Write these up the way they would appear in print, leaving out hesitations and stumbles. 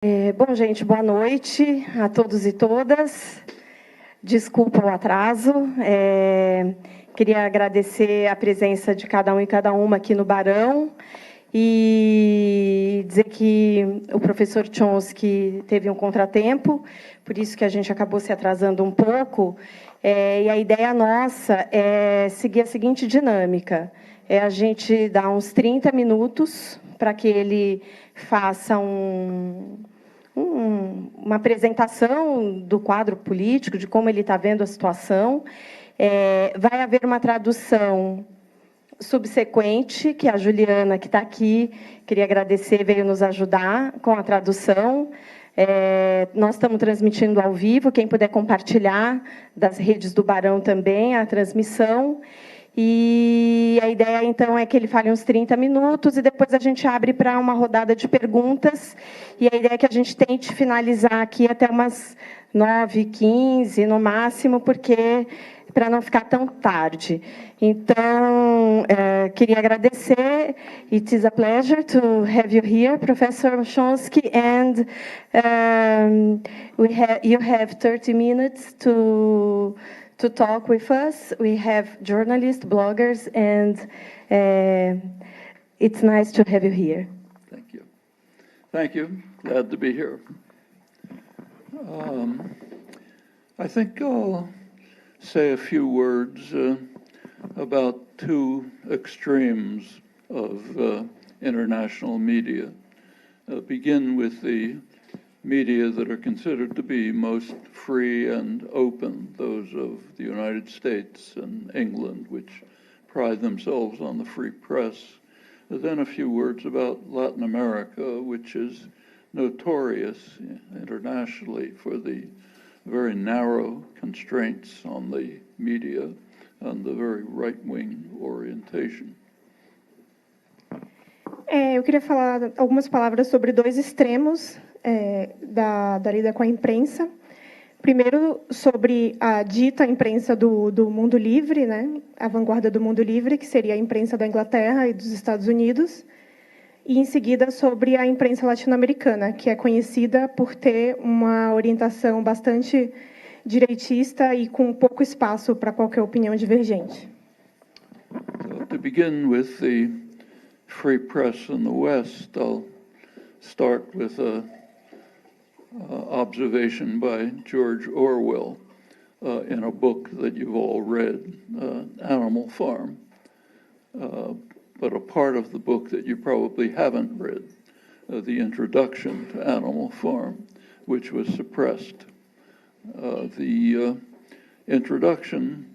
Bom, gente, boa noite a todos e todas. Desculpa o atraso. Queria agradecer a presença de cada um e cada uma aqui no Barão e dizer que o professor Chomsky teve um contratempo, por isso que a gente acabou se atrasando um pouco. E a ideia nossa é seguir a seguinte dinâmica: a gente dar uns 30 minutos para que ele faça uma apresentação do quadro político, de como ele está vendo a situação. Vai haver uma tradução subsequente, que a Juliana, que está aqui, queria agradecer, veio nos ajudar com a tradução. Nós estamos transmitindo ao vivo, quem puder compartilhar das redes do Barão também a transmissão. E a ideia, então, é que ele fale uns 30 minutos e depois a gente abre para uma rodada de perguntas. E a ideia é que a gente tente finalizar aqui até umas 9h15, no máximo, porque para não ficar tão tarde. Então, queria agradecer. It is a pleasure to have you here, Professor Chomsky, and you have 30 minutes to talk with us. We have journalists, bloggers, and it's nice to have you here. Thank you. Thank you. Glad to be here. I think I'll say a few words about two extremes of international media. Begin with the media that are considered to be most free and open, those of the United States and England, which pride themselves on the free press. Then a few words about Latin America, which is notorious internationally for the very narrow constraints on the media and the very right-wing orientation. Eu queria falar algumas palavras sobre dois extremos da lida com a imprensa. Primeiro, sobre a dita imprensa do mundo livre, né? A vanguarda do mundo livre, que seria a imprensa da Inglaterra e dos Estados Unidos. E, em seguida, sobre a imprensa latino-americana, que é conhecida por ter uma orientação bastante direitista e com pouco espaço para qualquer opinião divergente. So, to begin with the free press in the West, I'll start with a observation by George Orwell in a book that you've all read, Animal Farm, but a part of the book that you probably haven't read, the introduction to Animal Farm, which was suppressed. The introduction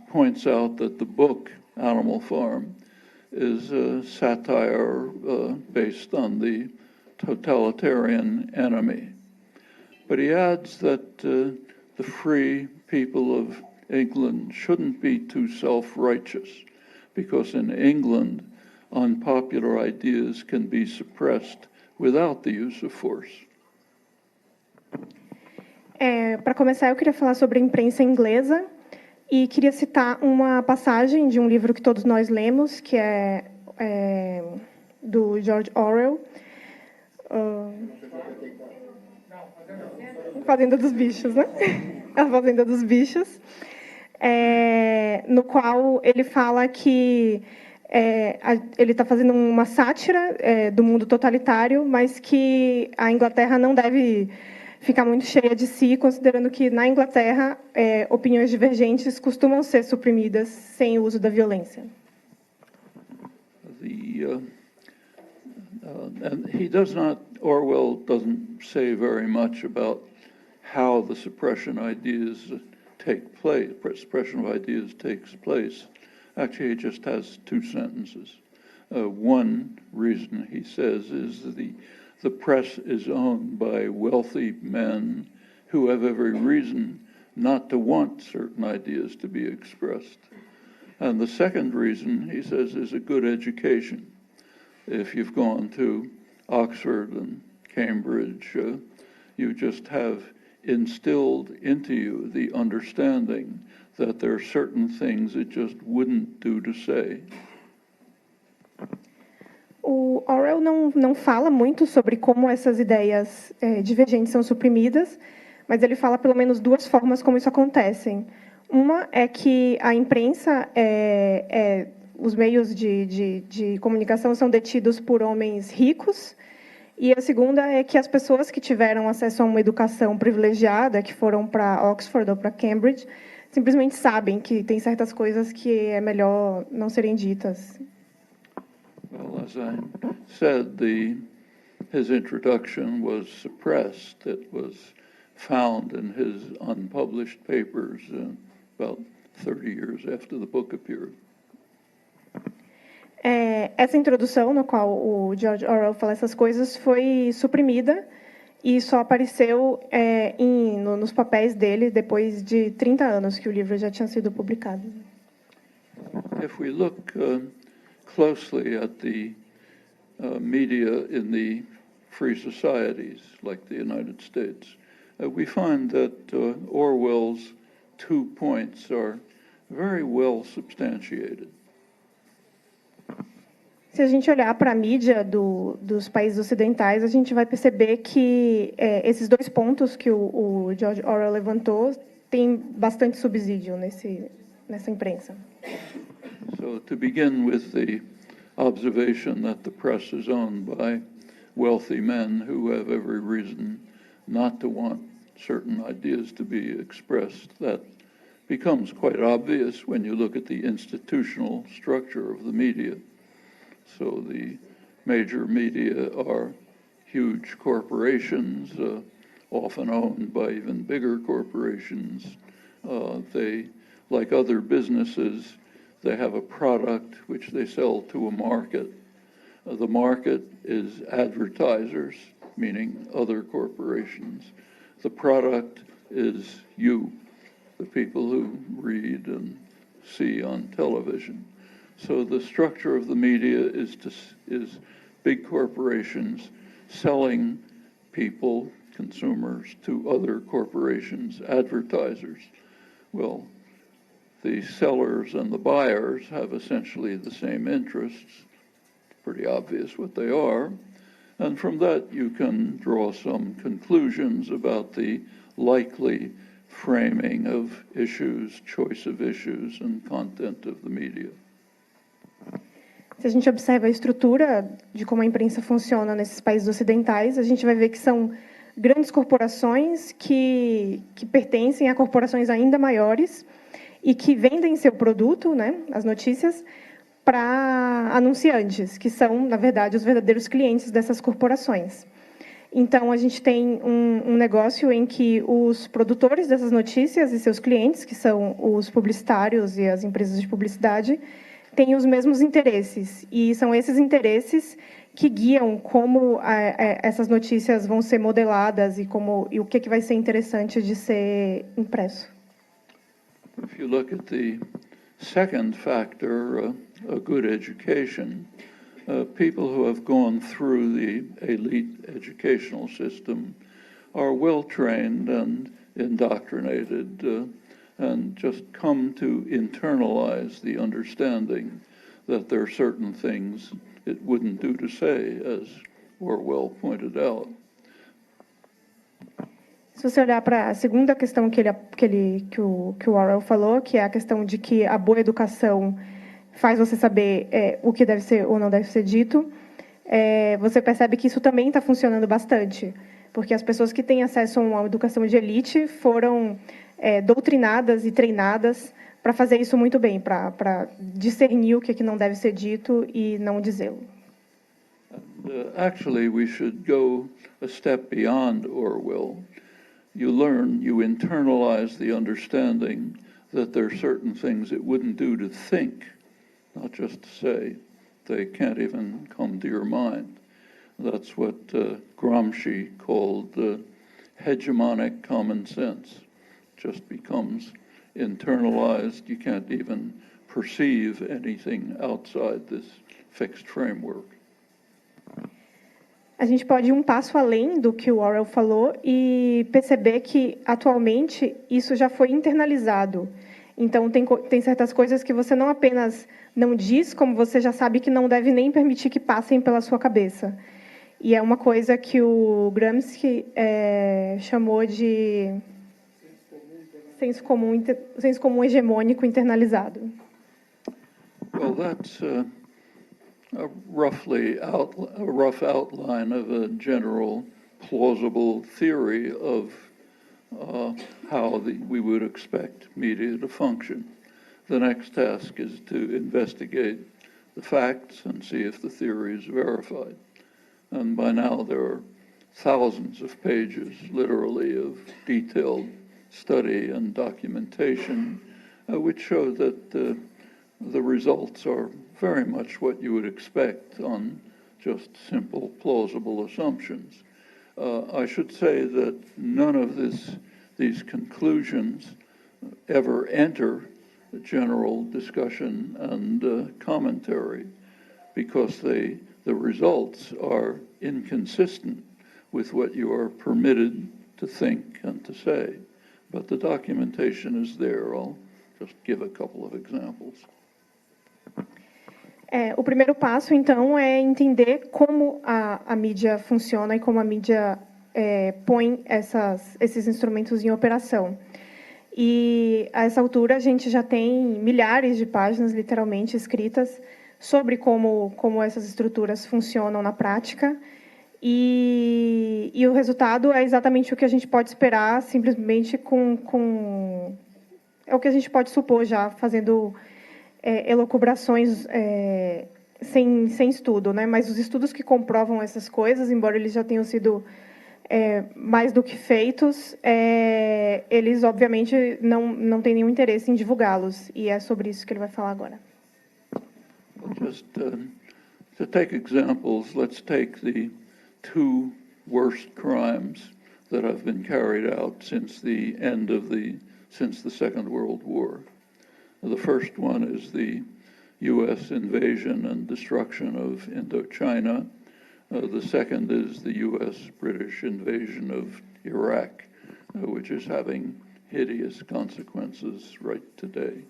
points out that the book, Animal Farm, is a satire based on the totalitarian enemy. But he adds that the free people of England shouldn't be too self-righteous, because in England, unpopular ideas can be suppressed without the use of force. Para começar, eu queria falar sobre a imprensa inglesa e queria citar uma passagem de um livro que todos nós lemos, que é do George Orwell, Fazenda dos Bichos, né? A Fazenda dos Bichos, no qual ele fala que ele está fazendo uma sátira do mundo totalitário, mas que a Inglaterra não deve ficar muito cheia de si, considerando que, na Inglaterra, opiniões divergentes costumam ser suprimidas sem o uso da violência. And Orwell doesn't say very much about how the suppression of ideas takes place. Actually, he just has two sentences. One reason, he says, is the press is owned by wealthy men who have every reason not to want certain ideas to be expressed. And the second reason, he says, is a good education. If you've gone to Oxford and Cambridge, you just have instilled into you the understanding that there are certain things it just wouldn't do to say. O Orwell não fala muito sobre como essas ideias divergentes são suprimidas, mas ele fala pelo menos duas formas como isso acontece. Uma é que a imprensa, os meios de comunicação são detidos por homens ricos, e a segunda é que as pessoas que tiveram acesso a uma educação privilegiada, que foram para Oxford ou para Cambridge, simplesmente sabem que tem certas coisas que é melhor não serem ditas. Well, as I said, his introduction was suppressed. It was found in his unpublished papers about 30 years after the book appeared. Essa introdução, no qual o George Orwell fala essas coisas, foi suprimida e só apareceu nos papéis dele depois de 30 anos que o livro já tinha sido publicado. If we look closely at the media in the free societies like the United States, we find that Orwell's 2 points are very well substantiated. Se a gente olhar para a mídia dos países ocidentais, a gente vai perceber que esses 2 pontos que o George Orwell levantou têm bastante subsídio nessa imprensa. So to begin with the observation that the press is owned by wealthy men who have every reason not to want certain ideas to be expressed, that becomes quite obvious when you look at the institutional structure of the media. So the major media are huge corporations, often owned by even bigger corporations. They, like other businesses, they have a product which they sell to a market. The market is advertisers, meaning other corporations. The product is you, the people who read and see on television. So the structure of the media is big corporations selling people, consumers, to other corporations, advertisers. Well, the sellers and the buyers have essentially the same interests. Pretty obvious what they are. And from that, you can draw some conclusions about the likely framing of issues, choice of issues, and content of the media. Se a gente observa a estrutura de como a imprensa funciona nesses países ocidentais, a gente vai ver que são grandes corporações que pertencem a corporações ainda maiores e que vendem seu produto, né, as notícias, para anunciantes, que são, na verdade, os verdadeiros clientes dessas corporações. Então, a gente tem um negócio em que os produtores dessas notícias e seus clientes, que são os publicitários e as empresas de publicidade, têm os mesmos interesses. E são esses interesses que guiam como essas notícias vão ser modeladas e o que vai ser interessante de ser impresso. If you look at the second factor, a good education, people who have gone through the elite educational system are well trained and indoctrinated and just come to internalize the understanding that there are certain things it wouldn't do to say, as Orwell pointed out. Se você olhar para a segunda questão que o Orwell falou, que é a questão de que a boa educação faz você saber o que deve ser ou não deve ser dito, você percebe que isso também está funcionando bastante, porque as pessoas que têm acesso a uma educação de elite foram doutrinadas e treinadas para fazer isso muito bem, para discernir o que não deve ser dito e não dizê-lo. Actually, we should go a step beyond Orwell. You learn, you internalize the understanding that there are certain things it wouldn't do to think, not just to say. They can't even come to your mind. That's what Gramsci called hegemonic common sense. It just becomes internalized. You can't even perceive anything outside this fixed framework. A gente pode ir um passo além do que o Orwell falou e perceber que, atualmente, isso já foi internalizado. Então, tem certas coisas que você não apenas não diz, como você já sabe que não deve nem permitir que passem pela sua cabeça. E é uma coisa que o Gramsci chamou de senso comum hegemônico internalizado. Well, that's a rough outline of a general plausible theory of how we would expect media to function. The next task is to investigate the facts and see if the theory is verified. And by now there are thousands of pages, literally, of detailed study and documentation, which show that the results are very much what you would expect on just simple, plausible assumptions. I should say that none of these conclusions ever enter the general discussion and commentary, because the results are inconsistent with what you are permitted to think and to say. But the documentation is there. I'll just give a couple of examples. O primeiro passo, então, é entender como a mídia funciona e como a mídia põe esses instrumentos em operação. E, a essa altura, a gente já tem milhares de páginas, literalmente, escritas sobre como essas estruturas funcionam na prática. E o resultado é exatamente o que a gente pode esperar, simplesmente é o que a gente pode supor já, fazendo elucubrações sem estudo, né? Mas os estudos que comprovam essas coisas, embora eles já tenham sido mais do que feitos, eles, obviamente, não têm nenhum interesse em divulgá-los. E é sobre isso que ele vai falar agora. Just to take examples, let's take the two worst crimes that have been carried out since the Second World War. The first one is the U.S. invasion and destruction of Indochina. The second is the U.S.-British invasion of Iraq, which is having hideous consequences right today.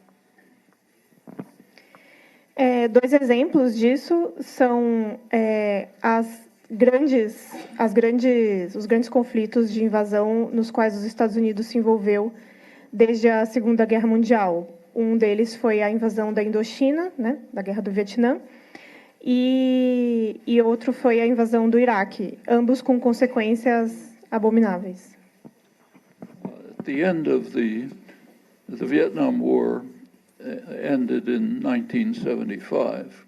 Dois exemplos disso são os grandes conflitos de invasão nos quais os Estados Unidos se envolveu desde a Segunda Guerra Mundial. Um deles foi a invasão da Indochina, né, da Guerra do Vietnã, e outro foi a invasão do Iraque, ambos com consequências abomináveis. At the end of the Vietnam War ended in 1975,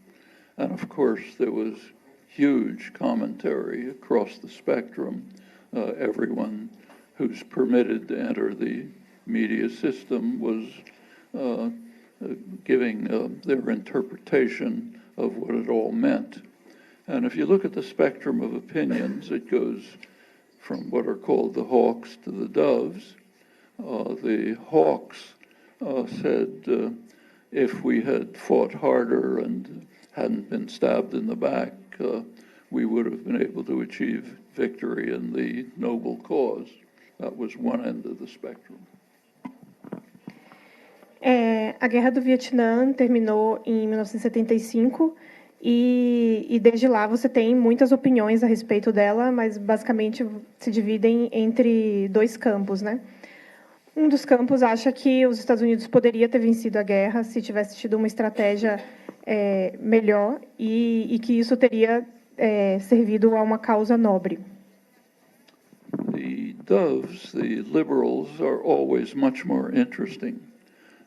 and of course there was huge commentary across the spectrum. Everyone who's permitted to enter the media system was giving their interpretation of what it all meant. And if you look at the spectrum of opinions, it goes from what are called the hawks to the doves. The hawks said if we had fought harder and hadn't been stabbed in the back, we would have been able to achieve victory in the noble cause. That was one end of the spectrum. A Guerra do Vietnã terminou em 1975 e desde lá você tem muitas opiniões a respeito dela, mas basicamente se dividem entre dois campos, né? Um dos campos acha que os Estados Unidos poderia ter vencido a guerra se tivesse tido uma estratégia melhor e que isso teria servido a uma causa nobre. The doves, the liberals, are always much more interesting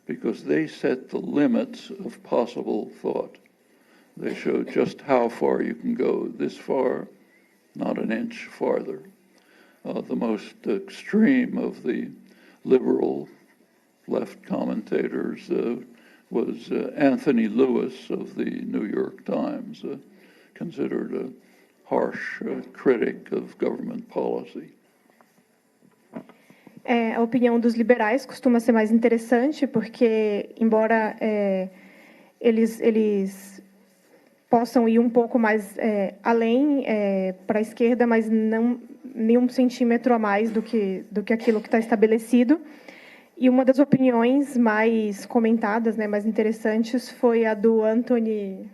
because they set the limits of possible thought. They show just how far you can go, this far, not an inch farther. The most extreme of the liberal left commentators was Anthony Lewis of the New York Times, considered a harsh critic of government policy. A opinião dos liberais costuma ser mais interessante, porque, embora eles possam ir um pouco mais além para a esquerda, mas não nenhum centímetro a mais do que aquilo que está estabelecido. E uma das opiniões mais comentadas, né, mais interessantes, foi a do Anthony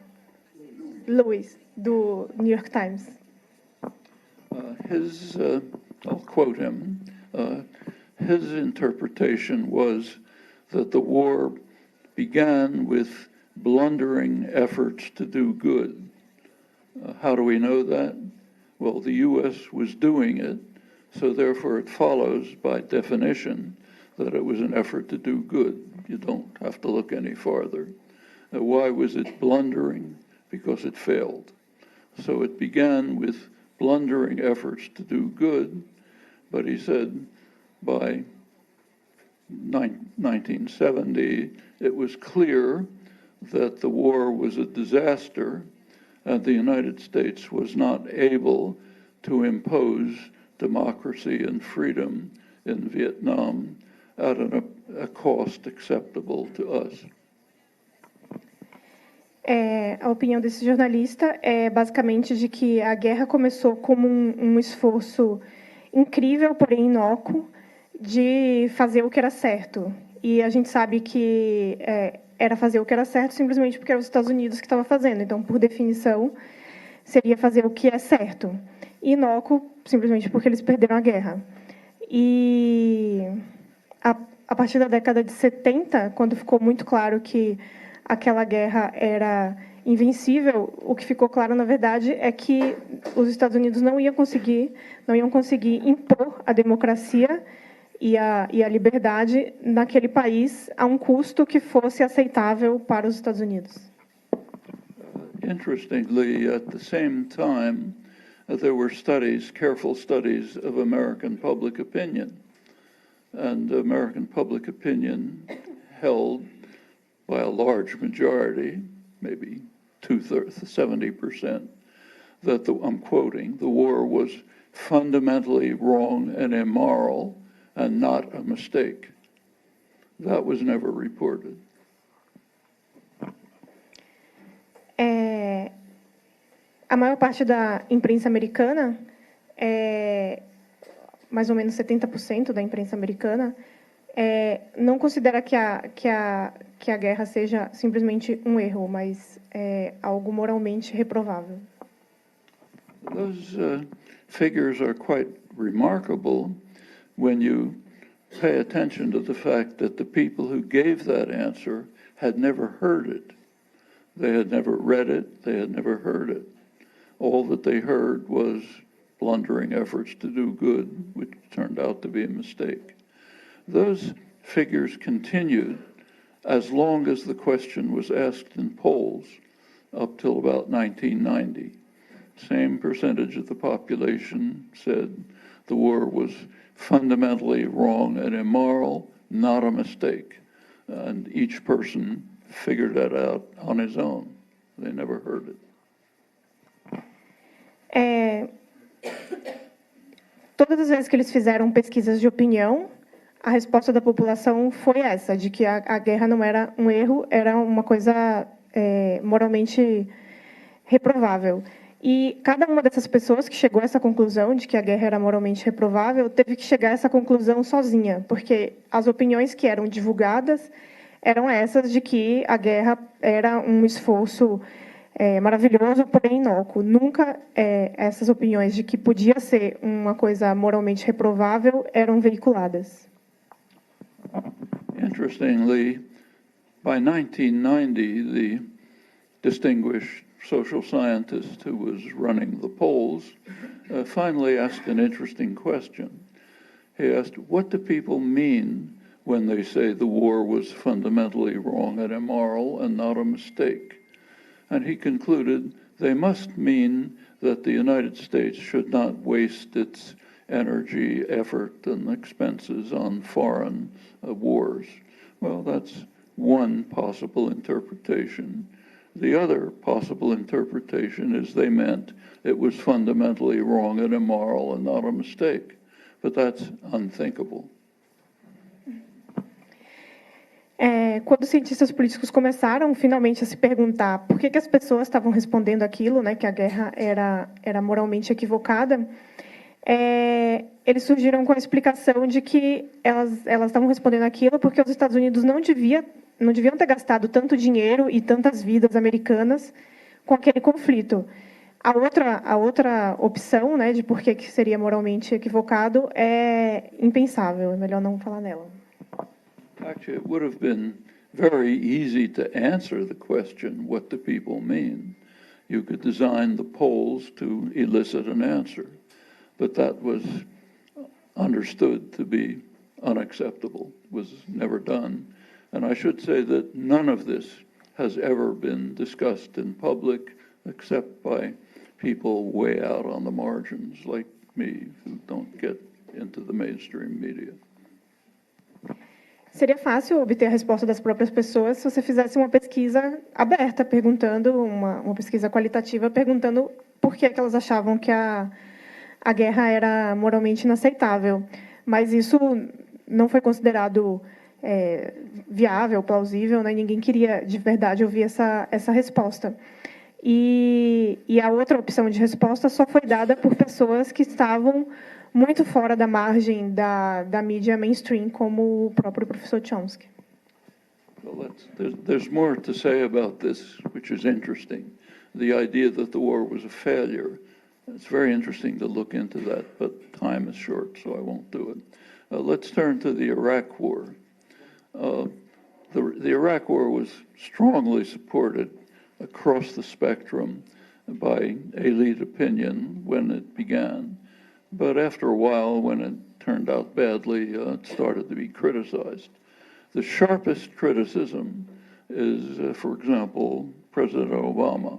Lewis, do New York Times. I'll quote him, his interpretation was that the war began with blundering efforts to do good. How do we know that? Well, the U.S. was doing it, so therefore it follows by definition that it was an effort to do good. You don't have to look any farther. Why was it blundering? Because it failed. So it began with blundering efforts to do good, but he said by 1970 it was clear that the war was a disaster and the United States was not able to impose democracy and freedom in Vietnam at a cost acceptable to us. A opinião desse jornalista é basicamente de que a guerra começou como um esforço incrível, porém inócuo, de fazer o que era certo. E a gente sabe que era fazer o que era certo simplesmente porque era os Estados Unidos que estavam fazendo. Então, por definição, seria fazer o que é certo. E inócuo simplesmente porque eles perderam a guerra. E a partir da década de 70, quando ficou muito claro que aquela guerra era invencível, o que ficou claro, na verdade, é que os Estados Unidos não iam conseguir impor a democracia e a liberdade naquele país a um custo que fosse aceitável para os Estados Unidos. Interestingly, at the same time, there were careful studies of American public opinion. And American public opinion held by a large majority, maybe 70%, that I'm quoting, the war was fundamentally wrong and immoral and not a mistake. That was never reported. A maior parte da imprensa americana, mais ou menos 70% da imprensa americana, não considera que a guerra seja simplesmente um erro, mas algo moralmente reprovável. Those figures are quite remarkable when you pay attention to the fact that the people who gave that answer had never heard it. They had never read it, they had never heard it. All that they heard was blundering efforts to do good, which turned out to be a mistake. Those figures continued as long as the question was asked in polls up till about 1990. Same percentage of the population said the war was fundamentally wrong and immoral, not a mistake. And each person figured that out on his own. They never heard it. Todas as vezes que eles fizeram pesquisas de opinião, a resposta da população foi essa, de que a guerra não era um erro, era uma coisa moralmente reprovável. E cada uma dessas pessoas que chegou a essa conclusão de que a guerra era moralmente reprovável teve que chegar a essa conclusão sozinha, porque as opiniões que eram divulgadas eram essas de que a guerra era um esforço maravilhoso, porém inócuo. Nunca essas opiniões de que podia ser uma coisa moralmente reprovável eram veiculadas. Interestingly, by 1990, the distinguished social scientist who was running the polls finally asked an interesting question. He asked, what do people mean when they say the war was fundamentally wrong and immoral and not a mistake? And he concluded they must mean that the United States should not waste its energy, effort, and expenses on foreign wars. Well, that's one possible interpretation. The other possible interpretation is they meant it was fundamentally wrong and immoral and not a mistake. But that's unthinkable. Quando os cientistas políticos começaram finalmente a se perguntar por que as pessoas estavam respondendo aquilo, né, que a guerra era moralmente equivocada, eles surgiram com a explicação de que elas estavam respondendo aquilo porque os Estados Unidos não deviam ter gastado tanto dinheiro e tantas vidas americanas com aquele conflito. A outra opção, né, de por que seria moralmente equivocado é impensável, é melhor não falar nela. Actually, it would have been very easy to answer the question, what do people mean? You could design the polls to elicit an answer, but that was understood to be unacceptable, was never done. And I should say that none of this has ever been discussed in public except by people way out on the margins like me who don't get into the mainstream media. Seria fácil obter a resposta das próprias pessoas se você fizesse uma pesquisa aberta, perguntando, uma pesquisa qualitativa, perguntando por que elas achavam que a guerra era moralmente inaceitável. Mas isso não foi considerado viável, plausível, né? Ninguém queria, de verdade, ouvir essa resposta. E a outra opção de resposta só foi dada por pessoas que estavam muito fora da margem da mídia mainstream, como o próprio professor Chomsky. Well, there's more to say about this, which is interesting. The idea that the war was a failure. It's very interesting to look into that, but time is short, so I won't do it. Let's turn to the Iraq War. The Iraq War was strongly supported across the spectrum by elite opinion when it began. But after a while, when it turned out badly, it started to be criticized. The sharpest criticism is, for example, President Obama,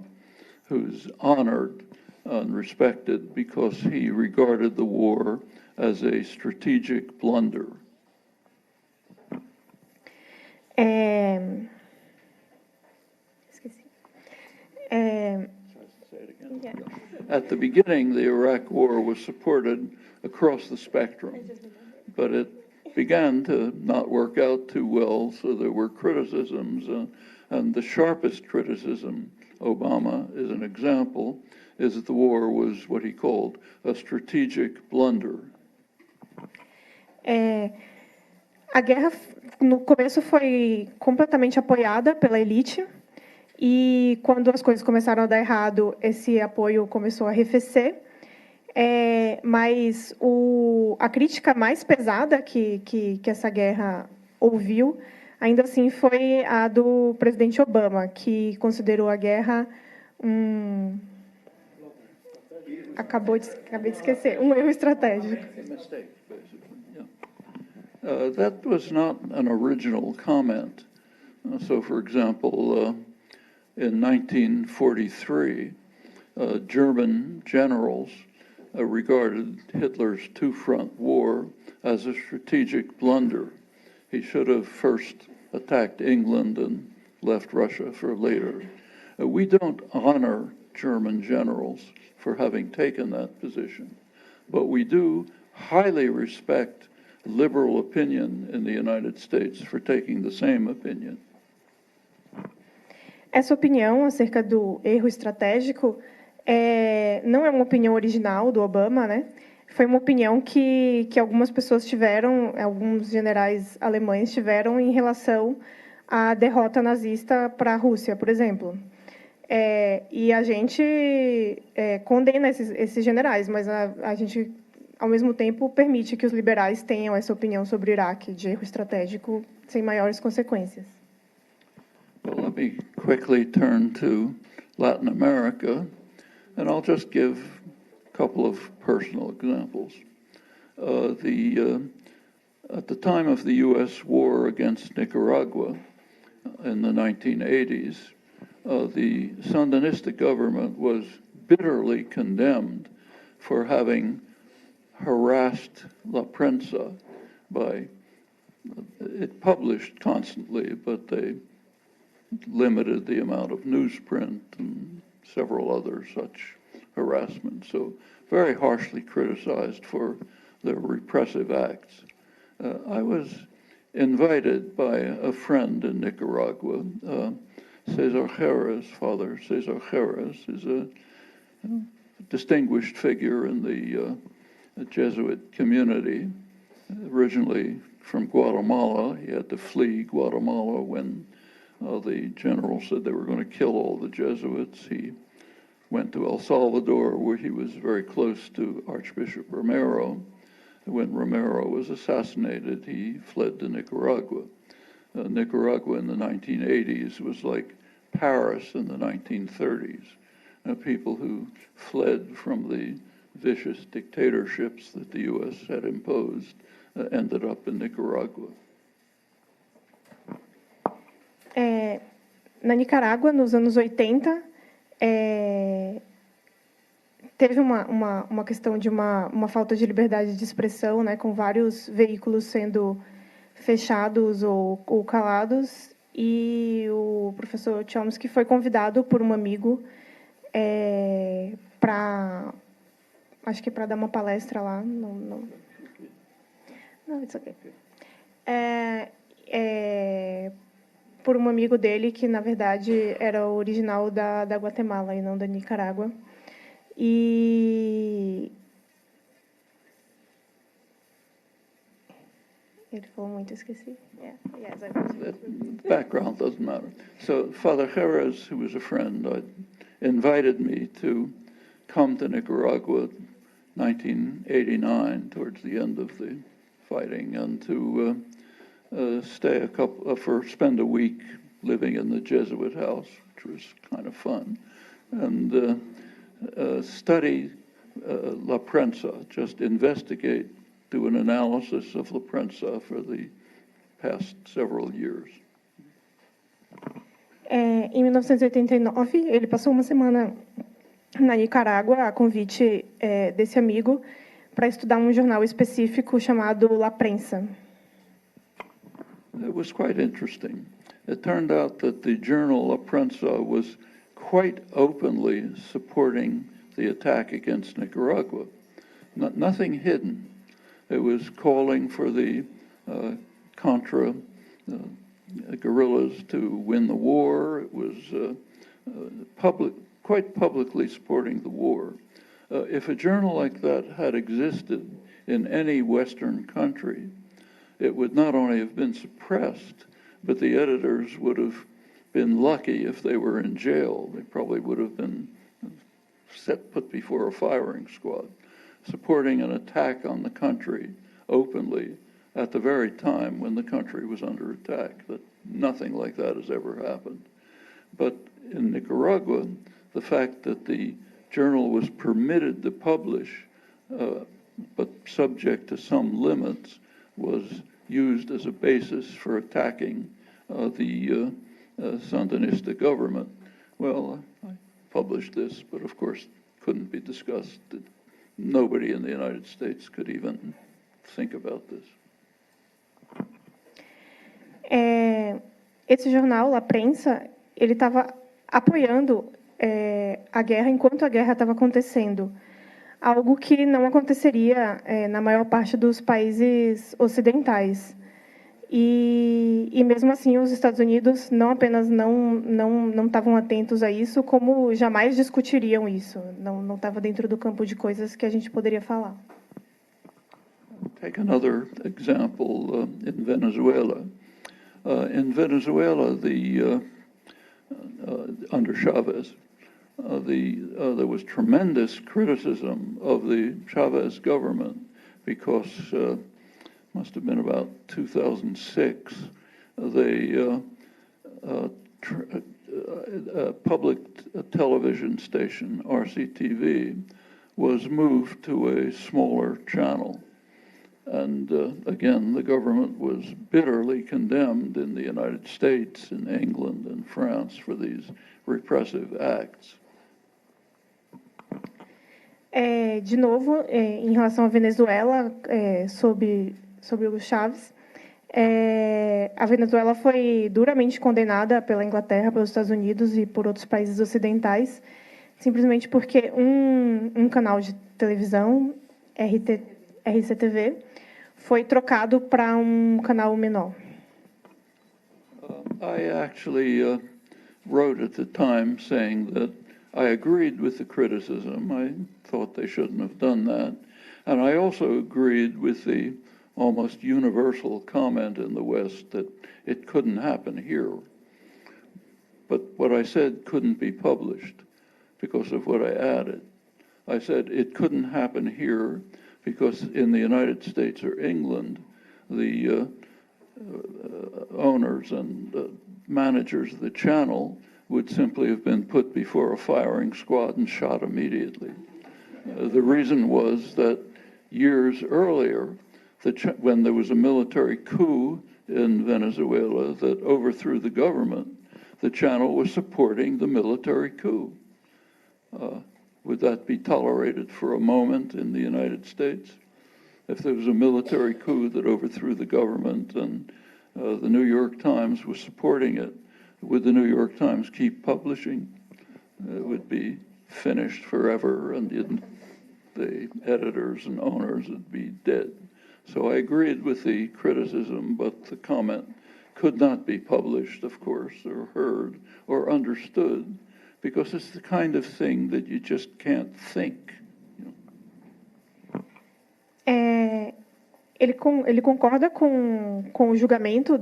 who's honored and respected because he regarded the war as a strategic blunder. At the beginning, the Iraq War was supported across the spectrum, but it began to not work out too well, so there were criticisms, and the sharpest criticism, Obama is an example, is that the war was what he called a strategic blunder. A guerra, no começo, foi completamente apoiada pela elite, e quando as coisas começaram a dar errado, esse apoio começou a arrefecer. Mas a crítica mais pesada que essa guerra ouviu, ainda assim, foi a do presidente Obama, que considerou a guerra acabei de esquecer, um erro estratégico. That was not an original comment. So, for example, in 1943, German generals regarded Hitler's two-front war as a strategic blunder. He should have first attacked England and left Russia for later. We don't honor German generals for having taken that position, but we do highly respect liberal opinion in the United States for taking the same opinion. Essa opinião acerca do erro estratégico não é uma opinião original do Obama, né? Foi uma opinião que algumas pessoas tiveram, alguns generais alemães tiveram em relação à derrota nazista para a Rússia, por exemplo. E a gente condena esses generais, mas a gente, ao mesmo tempo, permite que os liberais tenham essa opinião sobre o Iraque de erro estratégico sem maiores consequências. Well, let me quickly turn to Latin America, and I'll just give a couple of personal examples. At the time of the U.S. war against Nicaragua in the 1980s, the Sandinista government was bitterly condemned for having harassed La Prensa by, it published constantly, but they limited the amount of newsprint and several other such harassment. So very harshly criticized for their repressive acts. I was invited by a friend in Nicaragua, Cesar Jerez. Father Cesar Jerez is a distinguished figure in the Jesuit community, originally from Guatemala. He had to flee Guatemala when the general said they were going to kill all the Jesuits. He went to El Salvador, where he was very close to Archbishop Romero. When Romero was assassinated, he fled to Nicaragua. Nicaragua in the 1980s was like Paris in the 1930s. People who fled from the vicious dictatorships that the U.S. had imposed ended up in Nicaragua. Na Nicarágua, nos anos 80, teve uma questão de uma falta de liberdade de expressão, né, com vários veículos sendo fechados ou calados, e o professor Chomsky foi convidado por um amigo acho que para dar uma palestra lá. Não, it's okay. Por um amigo dele que, na verdade, era o original da Guatemala e não da Nicarágua. E ele falou muito, esqueci. The background doesn't matter. So Father Jerez, who was a friend, invited me to come to Nicaragua 1989, towards the end of the fighting, and to spend a week living in the Jesuit house, which was kind of fun, and study La Prensa, just investigate, do an analysis of La Prensa for the past several years. Em 1989, ele passou uma semana na Nicarágua, a convite desse amigo, para estudar um jornal específico chamado La Prensa. It was quite interesting. It turned out that the journal La Prensa was quite openly supporting the attack against Nicaragua. Nothing hidden. It was calling for the Contra guerrillas to win the war. It was quite publicly supporting the war. If a journal like that had existed in any Western country, it would not only have been suppressed, but the editors would have been lucky if they were in jail. They probably would have been put before a firing squad, supporting an attack on the country openly at the very time when the country was under attack. That nothing like that has ever happened. But in Nicaragua, the fact that the journal was permitted to publish, but subject to some limits, was used as a basis for attacking the Sandinista government. Well, I published this, but of course couldn't be discussed. Nobody in the United States could even think about this. Esse jornal, La Prensa, ele estava apoiando a guerra enquanto a guerra estava acontecendo. Algo que não aconteceria na maior parte dos países ocidentais. E mesmo assim, os Estados Unidos não apenas não estavam atentos a isso, como jamais discutiriam isso. Não estava dentro do campo de coisas que a gente poderia falar. Take another example in Venezuela. In Venezuela, under Chavez, there was tremendous criticism of the Chavez government because must have been about 2006. The public television station, RCTV, was moved to a smaller channel. And again, the government was bitterly condemned in the United States, in England, and France for these repressive acts. De novo, em relação à Venezuela, sob Hugo Chávez, a Venezuela foi duramente condenada pela Inglaterra, pelos Estados Unidos e por outros países ocidentais, simplesmente porque um canal de televisão, RCTV, foi trocado para canal menor. I actually wrote at the time saying that I agreed with the criticism. I thought they shouldn't have done that. And I also agreed with the almost universal comment in the West that it couldn't happen here. But what I said couldn't be published because of what I added. I said it couldn't happen here because in the United States or England, the owners and managers of the channel would simply have been put before a firing squad and shot immediately. The reason was that years earlier, when there was a military coup in Venezuela that overthrew the government, the channel was supporting the military coup. Would that be tolerated for a moment in the United States? If there was a military coup that overthrew the government and the New York Times was supporting it, would the New York Times keep publishing? It would be finished forever, and the editors and owners would be dead. So I agreed with the criticism, but the comment could not be published, of course, or heard, or understood, because it's the kind of thing that you just can't think. Ele concorda com o julgamento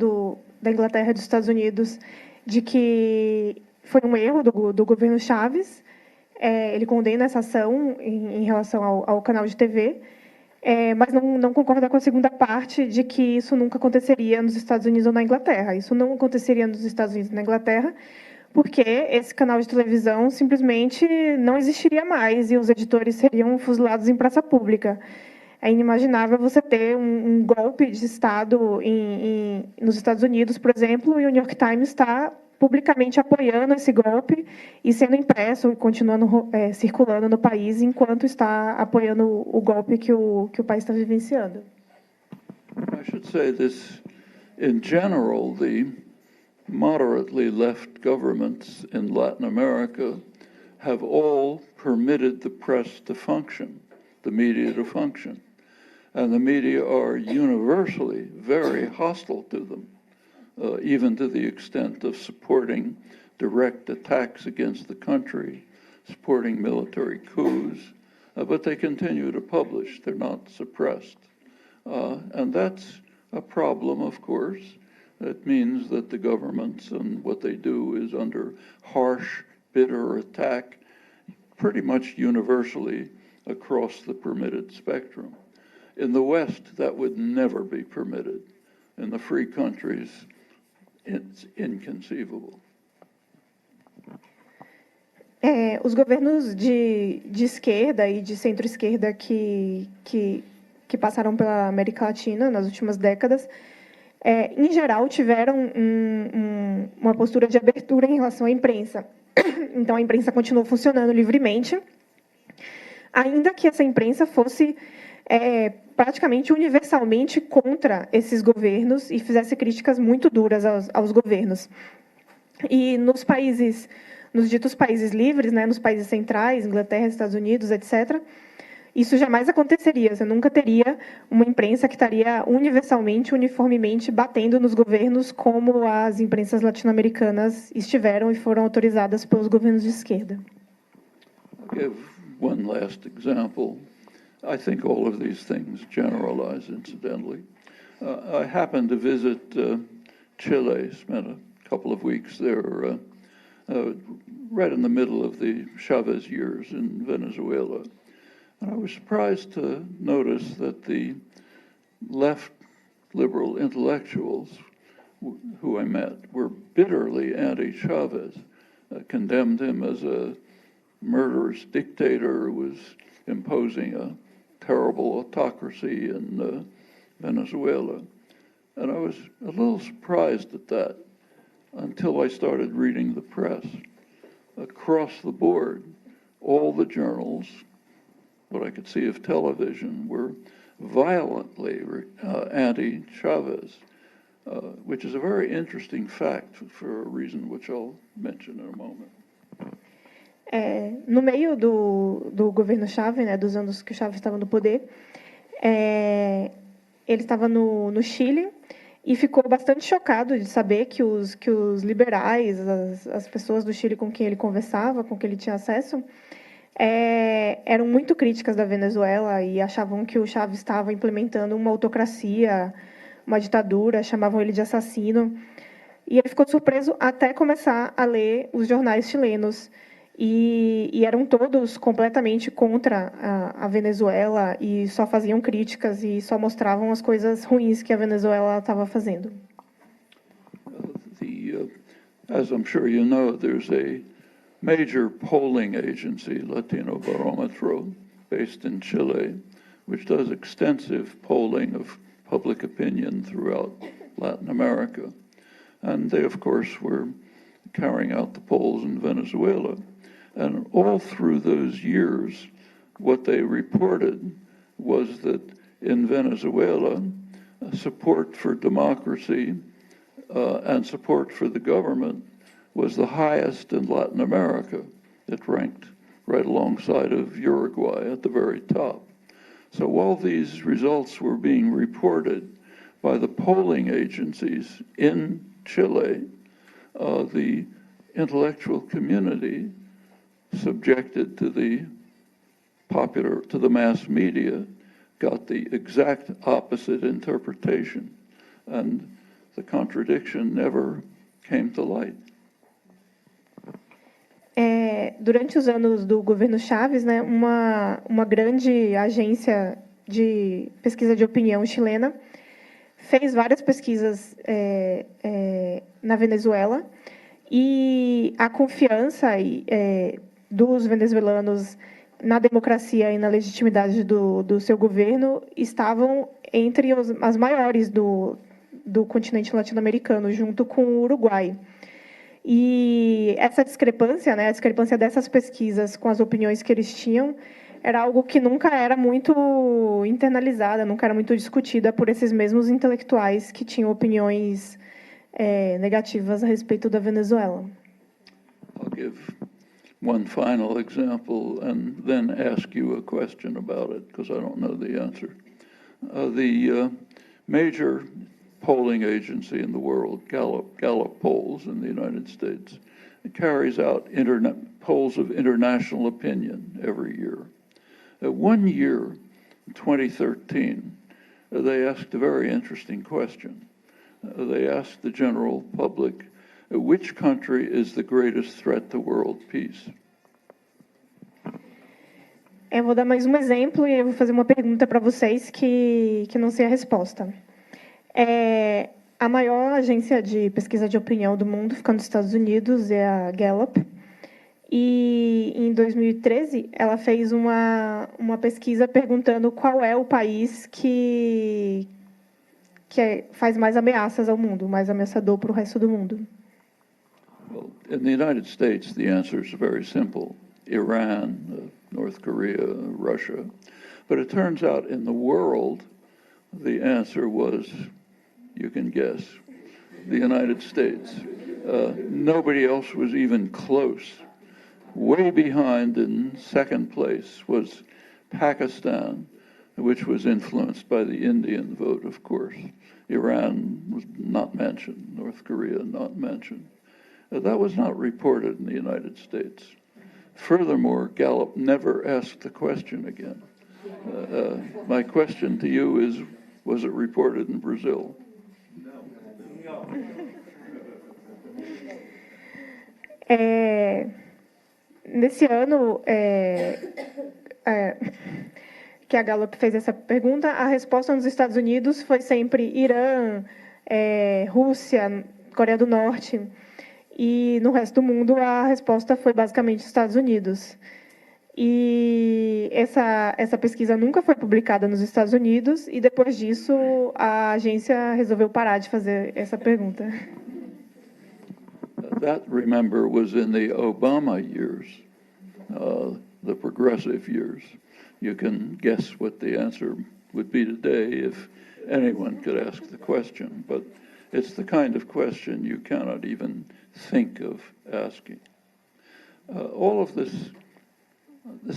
da Inglaterra e dos Estados Unidos de que foi um erro do governo Chaves. Ele condena essa ação em relação ao canal de TV, mas não concorda com a segunda parte de que isso nunca aconteceria nos Estados Unidos ou na Inglaterra. Isso não aconteceria nos Estados Unidos e na Inglaterra porque esse canal de televisão simplesmente não existiria mais e os editores seriam fuzilados em praça pública. É inimaginável você ter um golpe de Estado nos Estados Unidos, por exemplo, e o New York Times está publicamente apoiando esse golpe e sendo impresso e continuando circulando no país enquanto está apoiando o golpe que o país está vivenciando. I should say this, in general, the moderately left governments in Latin America have all permitted the press to function, the media to function. And the media are universally very hostile to them, even to the extent of supporting direct attacks against the country, supporting military coups, but they continue to publish. They're not suppressed. And that's a problem, of course. That means that the governments and what they do is under harsh, bitter attack pretty much universally across the permitted spectrum. In the West, that would never be permitted. In the free countries, it's inconceivable. Os governos de esquerda e de centro-esquerda que passaram pela América Latina nas últimas décadas, em geral, tiveram uma postura de abertura em relação à imprensa. Então, a imprensa continuou funcionando livremente, ainda que essa imprensa fosse praticamente universalmente contra esses governos e fizesse críticas muito duras aos governos. E nos ditos países livres, nos países centrais, Inglaterra, Estados Unidos, etc., isso jamais aconteceria. Você nunca teria uma imprensa que estaria universalmente, uniformemente batendo nos governos como as imprensas latino-americanas estiveram e foram autorizadas pelos governos de esquerda. I'll give one last example. I think all of these things generalize, incidentally. I happened to visit Chile, spent a couple of weeks there, right in the middle of the Chavez years in Venezuela. And I was surprised to notice that the left liberal intellectuals who I met were bitterly anti-Chavez, condemned him as a murderous dictator who was imposing a terrible autocracy in Venezuela. And I was a little surprised at that until I started reading the press. Across the board, all the journals, what I could see of television, were violently anti-Chavez, which is a very interesting fact for a reason which I'll mention in a moment. No meio do governo Chávez, dos anos que o Chávez estava no poder, ele estava no Chile e ficou bastante chocado de saber que os liberais, as pessoas do Chile com quem ele conversava, com quem ele tinha acesso, eram muito críticas da Venezuela e achavam que o Chávez estava implementando uma autocracia, uma ditadura, chamavam ele de assassino. E ele ficou surpreso até começar a ler os jornais chilenos. E eram todos completamente contra a Venezuela e só faziam críticas e só mostravam as coisas ruins que a Venezuela estava fazendo. As I'm sure you know, there's a major polling agency, Latino Barometro, based in Chile, which does extensive polling of public opinion throughout Latin America. And they, of course, were carrying out the polls in Venezuela. And all through those years, what they reported was that in Venezuela, support for democracy and support for the government was the highest in Latin America. It ranked right alongside of Uruguay at the very top. So while these results were being reported by the polling agencies in Chile, the intellectual community subjected to the mass media got the exact opposite interpretation, and the contradiction never came to light. Durante os anos do governo Chávez, né, uma grande agência de pesquisa de opinião chilena fez várias pesquisas na Venezuela, e a confiança dos venezuelanos na democracia e na legitimidade do seu governo estavam entre as maiores do continente latino-americano, junto com o Uruguai. E essa discrepância, né, a discrepância dessas pesquisas com as opiniões que eles tinham, era algo que nunca era muito internalizada, nunca era muito discutida por esses mesmos intelectuais que tinham opiniões negativas a respeito da Venezuela. I'll give one final example and then ask you a question about it, because I don't know the answer. The major polling agency in the world, Gallup polls in the United States, it carries out polls of international opinion every year. 1 year, in 2013, they asked a very interesting question. They asked the general public, which country is the greatest threat to world peace? Eu vou dar mais um exemplo e eu vou fazer uma pergunta para vocês que não sei a resposta. A maior agência de pesquisa de opinião do mundo fica nos Estados Unidos, é a Gallup. E, em 2013, ela fez uma pesquisa perguntando qual é o país que faz mais ameaças ao mundo, mais ameaçador para o resto do mundo. Well, in the United States, the answer is very simple. Iran, North Korea, Russia. But it turns out in the world, the answer was, you can guess, the United States. Nobody else was even close. Way behind in second place was Pakistan, which was influenced by the Indian vote, of course. Iran was not mentioned, North Korea not mentioned. That was not reported in the United States. Furthermore, Gallup never asked the question again. My question to you is, was it reported in Brazil? Nesse ano que a Gallup fez essa pergunta, a resposta nos Estados Unidos foi sempre Irã, Rússia, Coreia do Norte. E no resto do mundo a resposta foi basicamente Estados Unidos. E essa pesquisa nunca foi publicada nos Estados Unidos, e depois disso a agência resolveu parar de fazer essa pergunta. That, remember, was in the Obama years, the progressive years. You can guess what the answer would be today if anyone could ask the question, but it's the kind of question you cannot even think of asking. All of this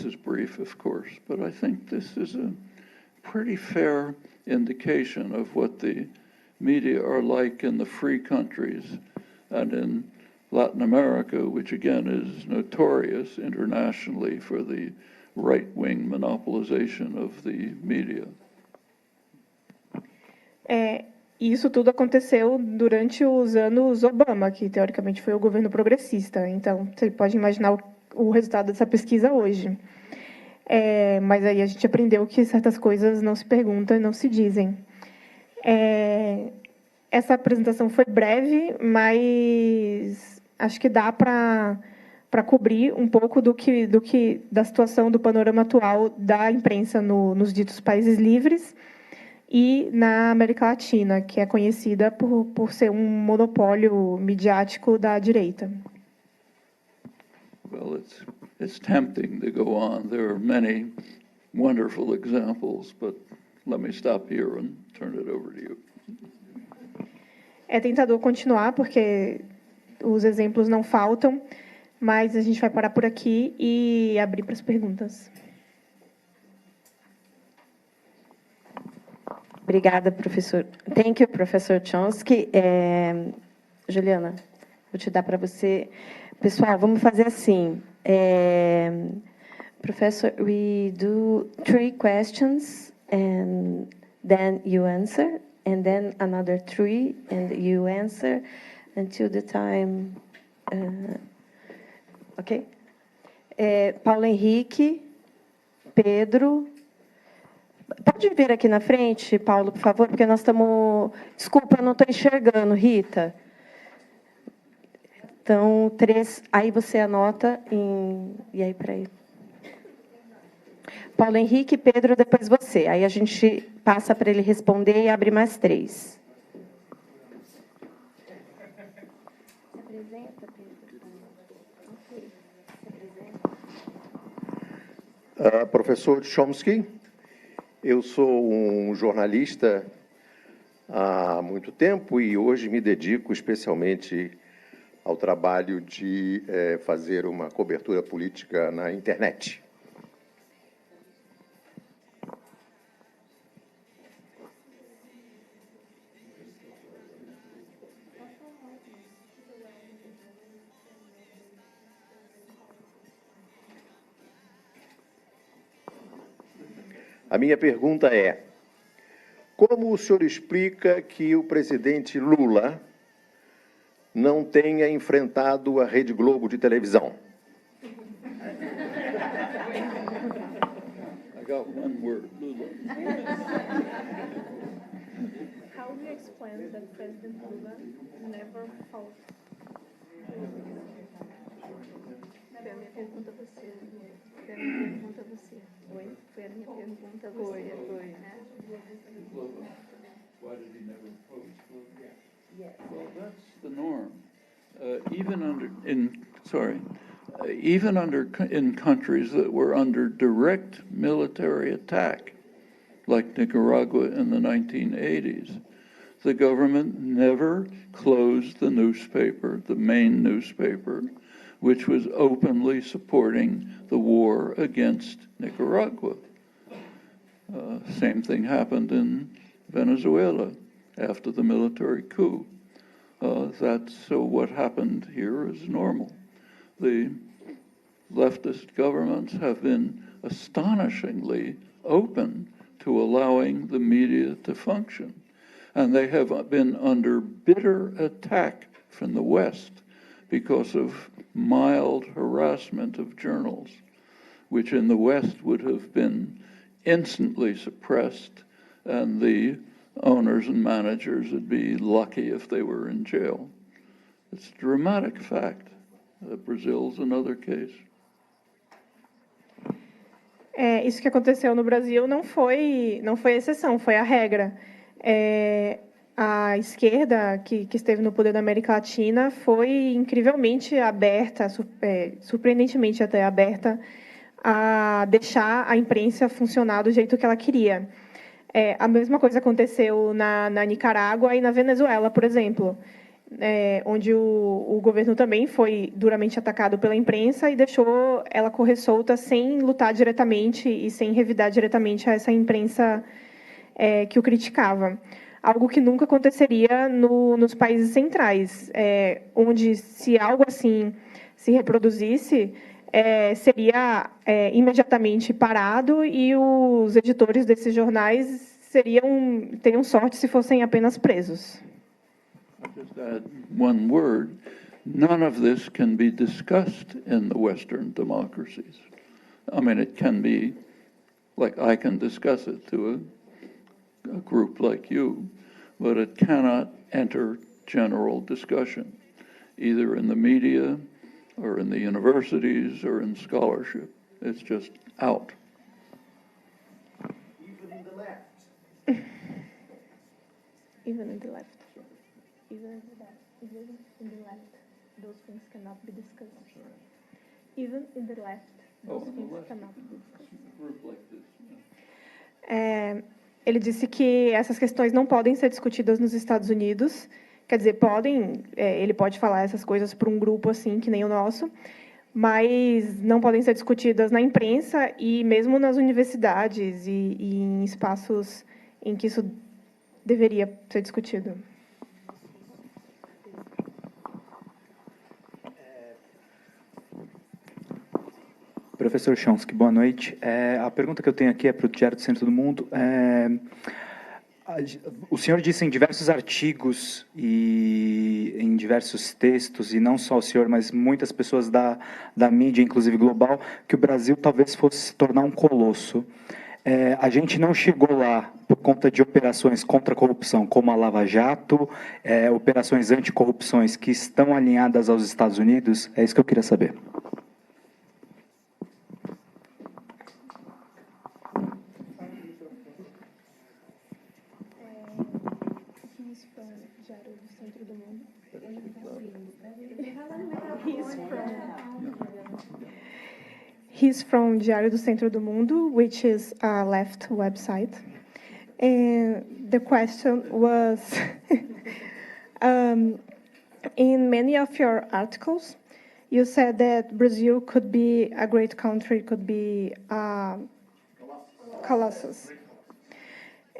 is brief, of course, but I think this is a pretty fair indication of what the media are like in the free countries and in Latin America, which again is notorious internationally for the right-wing monopolization of the media. Isso tudo aconteceu durante os anos Obama, que teoricamente foi o governo progressista. Então, você pode imaginar o resultado dessa pesquisa hoje. Mas aí a gente aprendeu que certas coisas não se perguntam e não se dizem. Essa apresentação foi breve, mas acho que dá para cobrir um pouco da situação do panorama atual da imprensa nos ditos países livres e na América Latina, que é conhecida por ser um monopólio midiático da direita. Well, it's tempting to go on. There are many wonderful examples, but let me stop here and turn it over to you. É tentador continuar, porque os exemplos não faltam, mas a gente vai parar por aqui e abrir para as perguntas. Obrigada, professor. Thank you, Professor Chomsky. Juliana, vou te dar para você. Pessoal, vamos fazer assim. Professor, we do 3 questions, and then you answer, and then another 3, and you answer until the time. Ok? Paulo Henrique, Pedro. Pode vir aqui na frente, Paulo, por favor, porque nós estamos... Desculpa, eu não estou enxergando, Rita. Então, 3... Aí você anota e aí, peraí. Paulo Henrique, Pedro, depois você. Aí a gente passa para ele responder e abre mais 3. Se apresenta, Pedro. Ok. Se apresenta. Professor Chomsky, eu sou um jornalista há muito tempo e hoje me dedico especialmente ao trabalho de fazer uma cobertura política na internet. A minha pergunta é: como o senhor explica que o presidente Lula não tenha enfrentado a Rede Globo de televisão? I got one word, Lula. How do you explain that President Lula never fought? Foi a minha pergunta a você. Foi a minha pergunta a você. Oi? Foi a minha pergunta a você. Foi. Why did he never oppose Lula? Yes. Well, that's the norm. Even in countries that were under direct military attack, like Nicaragua in the 1980s, the government never closed the newspaper, the main newspaper, which was openly supporting the war against Nicaragua. Same thing happened in Venezuela after the military coup. So what happened here is normal. The leftist governments have been astonishingly open to allowing the media to function. And they have been under bitter attack from the West because of mild harassment of journals, which in the West would have been instantly suppressed, and the owners and managers would be lucky if they were in jail. It's a dramatic fact. Brazil's another case. Isso que aconteceu no Brasil não foi exceção, foi a regra. A esquerda, que esteve no poder da América Latina, foi incrivelmente aberta, surpreendentemente até aberta, a deixar a imprensa funcionar do jeito que ela queria. A mesma coisa aconteceu na Nicarágua e na Venezuela, por exemplo, onde o governo também foi duramente atacado pela imprensa e deixou ela correr solta sem lutar diretamente e sem revidar diretamente a essa imprensa que o criticava. algo que nunca aconteceria nos países centrais, onde, se algo assim se reproduzisse, seria imediatamente parado e os editores desses jornais teriam sorte se fossem apenas presos. I'll just add one word. None of this can be discussed in the Western democracies. I mean, it can be, like I can discuss it to a group like you, but it cannot enter general discussion, either in the media or in the universities or in scholarship. It's just out. Even in the left. Even in the left. Even in the left, those things cannot be discussed. Even in the left, those things cannot be discussed. Ele disse que essas questões não podem ser discutidas nos Estados Unidos. Quer dizer, ele pode falar essas coisas para um grupo assim, que nem o nosso, mas não podem ser discutidas na imprensa e mesmo nas universidades e em espaços em que isso deveria ser discutido. Professor Chomsky, boa noite. A pergunta que eu tenho aqui é para o Diário do Centro do Mundo. O senhor disse em diversos artigos e em diversos textos, e não só o senhor, mas muitas pessoas da mídia, inclusive global, que o Brasil talvez fosse se tornar um colosso. A gente não chegou lá por conta de operações contra a corrupção, como a Lava Jato, operações anticorrupções que estão alinhadas aos Estados Unidos? É isso que eu queria saber. He's from Diário do Centro do Mundo, which is a left website. And the question was, in many of your articles, you said that Brazil could be a great country, could be a colossus.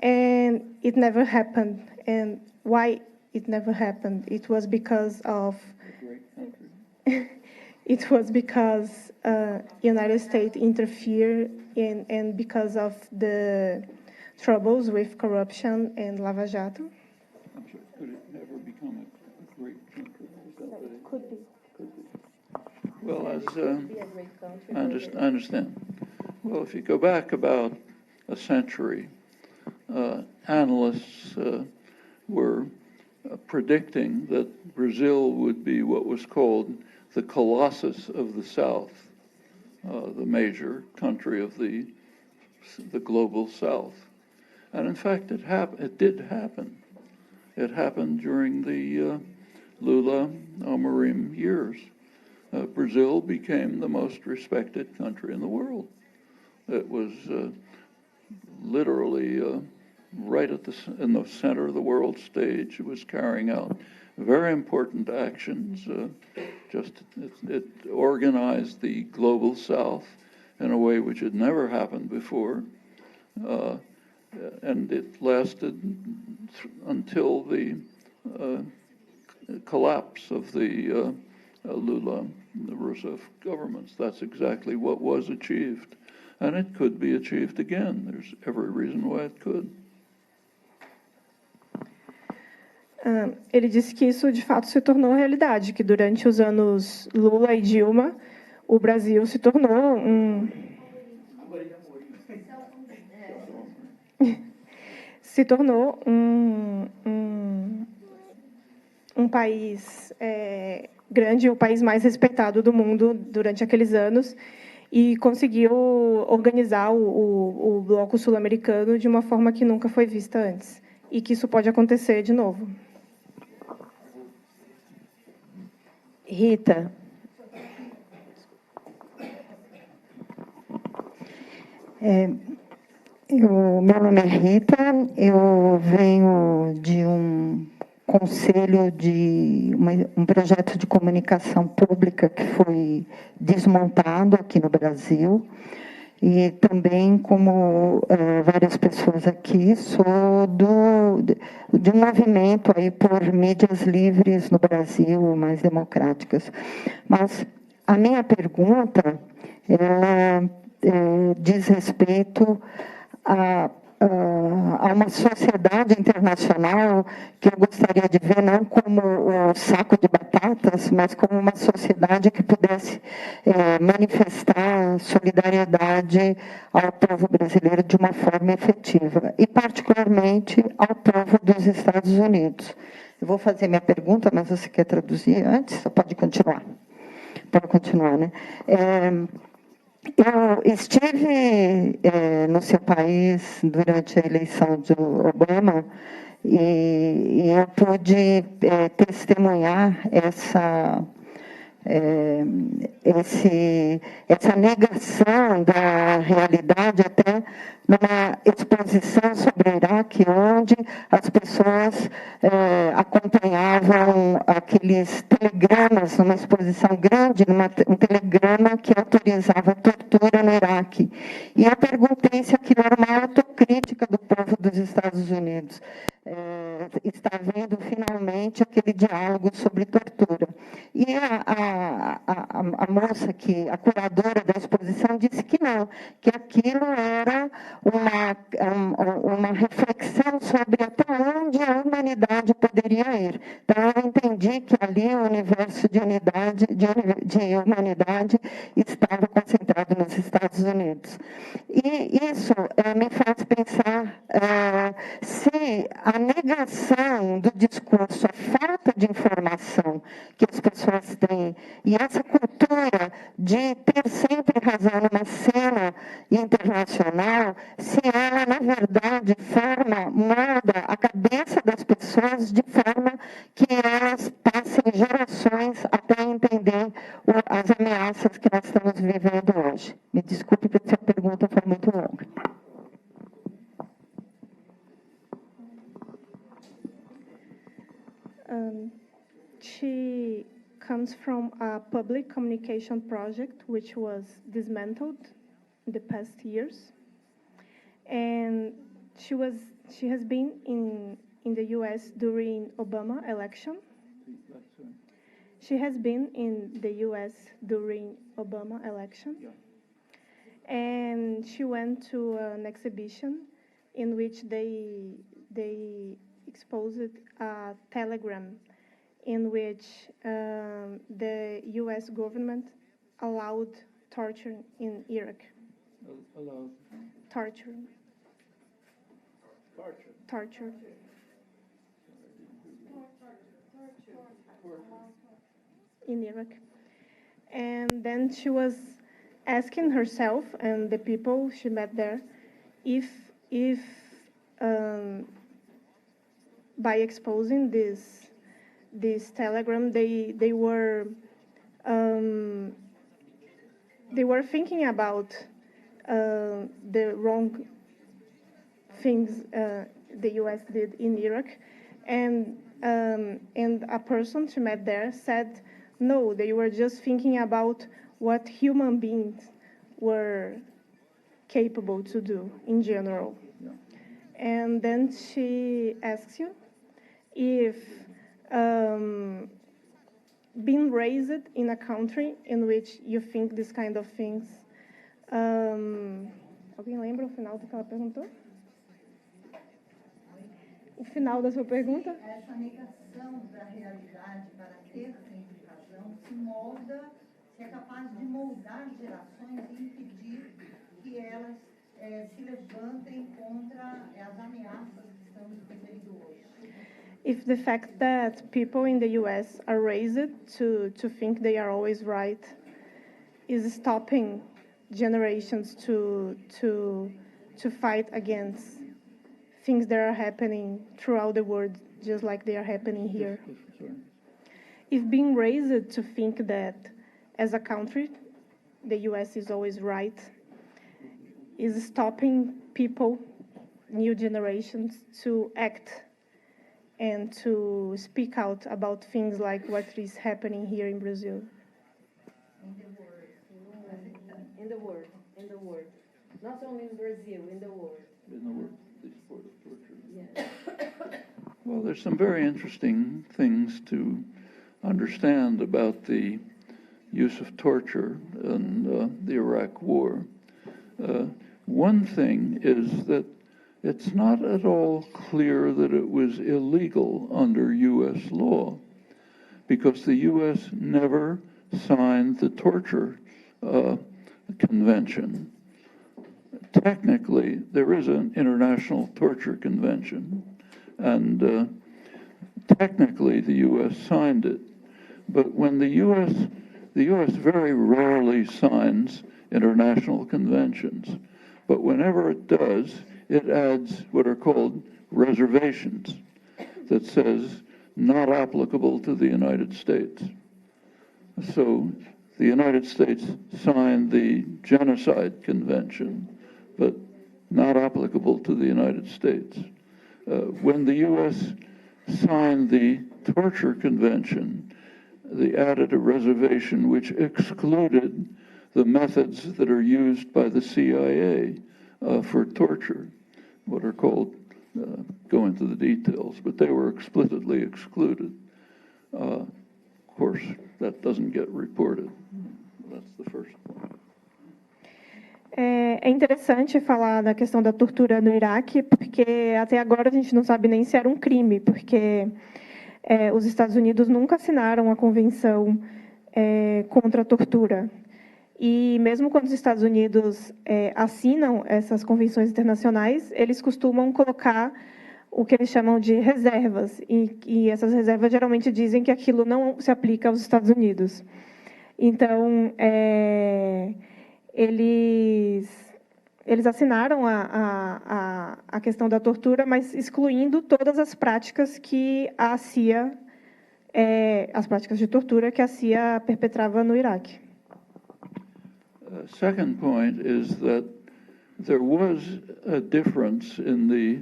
And it never happened. And why it never happened? It was because of... It was because United States interfered and because of the troubles with corruption and Lava Jato. I'm sorry, could it never become a great country? Is that what it Could be. could be? Well, as I understand. Well, if you go back about a century, analysts were predicting that Brazil would be what was called the Colossus of the South, the major country of the global South. And in fact, it did happen. It happened during the Lula Amorim years. Brazil became the most respected country in the world. It was literally right in the center of the world stage. It was carrying out very important actions. It organized the global South in a way which had never happened before, and it lasted until the collapse of the Lula and the Rousseff governments. That's exactly what was achieved, and it could be achieved again. There's every reason why it could. Ele disse que isso, de fato, se tornou realidade, que durante os anos Lula e Dilma, o Brasil se tornou um país grande, o país mais respeitado do mundo durante aqueles anos, e conseguiu organizar o bloco sul-americano de uma forma que nunca foi vista antes, e que isso pode acontecer de novo. Rita. Meu nome é Rita, eu venho de um conselho de um projeto de comunicação pública que foi desmontado aqui no Brasil, E também, como várias pessoas aqui, sou de um movimento aí por mídias livres no Brasil, mais democráticas. Mas a minha pergunta ela, diz respeito a uma sociedade internacional que eu gostaria de ver não como o saco de batatas, mas como uma sociedade que pudesse manifestar solidariedade ao povo brasileiro de uma forma efetiva, e particularmente ao povo dos Estados Unidos. Eu vou fazer minha pergunta, mas você quer traduzir antes? Ou pode continuar? Pode continuar, né? Eu estive no seu país durante a eleição do Obama e eu pude testemunhar essa negação da realidade, até numa exposição sobre o Iraque, onde as pessoas acompanhavam aqueles telegramas, numa exposição grande, um telegrama que autorizava a tortura no Iraque. E eu perguntei se aquilo era uma autocrítica do povo dos Estados Unidos. Está vendo finalmente aquele diálogo sobre tortura. E a moça, a curadora da exposição, disse que não, que aquilo era uma reflexão sobre até onde a humanidade poderia ir. Então, eu entendi que ali o universo de humanidade estava concentrado nos Estados Unidos. E isso me faz pensar se a negação do discurso, a falta de informação que as pessoas têm, e essa cultura de ter sempre razão numa cena internacional, se ela, na verdade, molda a cabeça das pessoas de forma que elas passem gerações até entender as ameaças que nós estamos vivendo hoje. Me desculpe porque essa pergunta foi muito longa. She comes from a public communication project which was dismantled in the past years, and she has been in the U.S. during Obama election. She has been in the U.S. during Obama election, and she went to an exhibition in which they exposed a telegram in which the U.S. government allowed torture in Iraq. Allowed. Torture. In Iraq. And then she was asking herself and the people she met there if by exposing this telegram they were thinking about the wrong things the U.S. did in Iraq, and a person she met there said no, they were just thinking about what human beings were capable to do in general. Yeah. And then she asks you if being raised in a country in which you think this kind of things. Alguém lembra o final do que ela perguntou? O final da sua pergunta? Essa negação da realidade para ter sempre razão se molda, se é capaz de moldar gerações e impedir que elas se levantem contra as ameaças que estamos vivendo hoje. If the fact that people in the U.S. are raised to think they are always right is stopping generations to fight against things that are happening throughout the world, just like they are happening here. If being raised to think that as a country, the U.S. is always right, is stopping people, new generations, to act and to speak out about things like what is happening here in Brazil. In the world. Not only in Brazil, in the world. In the world, the sport of torture. Yes. Well, there's some very interesting things to understand about the use of torture in the Iraq War. One thing is that it's not at all clear that it was illegal under U.S. law, because the U.S. never signed the torture convention. Technically, there is an international torture convention, and technically the U.S. signed it. But when the U.S. very rarely signs international conventions, but whenever it does, it adds what are called reservations that says not applicable to the United States. So the United States signed the Genocide Convention, but not applicable to the United States. When the U.S. signed the Torture Convention, they added a reservation which excluded the methods that are used by the CIA for torture, what are called, go into the details, but they were explicitly excluded. Of course, that doesn't get reported. That's the first point. É interessante falar da questão da tortura no Iraque, porque até agora a gente não sabe nem se era um crime, porque os Estados Unidos nunca assinaram a Convenção contra a Tortura. E mesmo quando os Estados Unidos assinam essas convenções internacionais, eles costumam colocar o que eles chamam de reservas, e essas reservas geralmente dizem que aquilo não se aplica aos Estados Unidos. Então, eles assinaram a questão da tortura, mas excluindo todas as práticas que a CIA, as práticas de tortura que a CIA perpetrava no Iraque. Second point is that there was a difference in the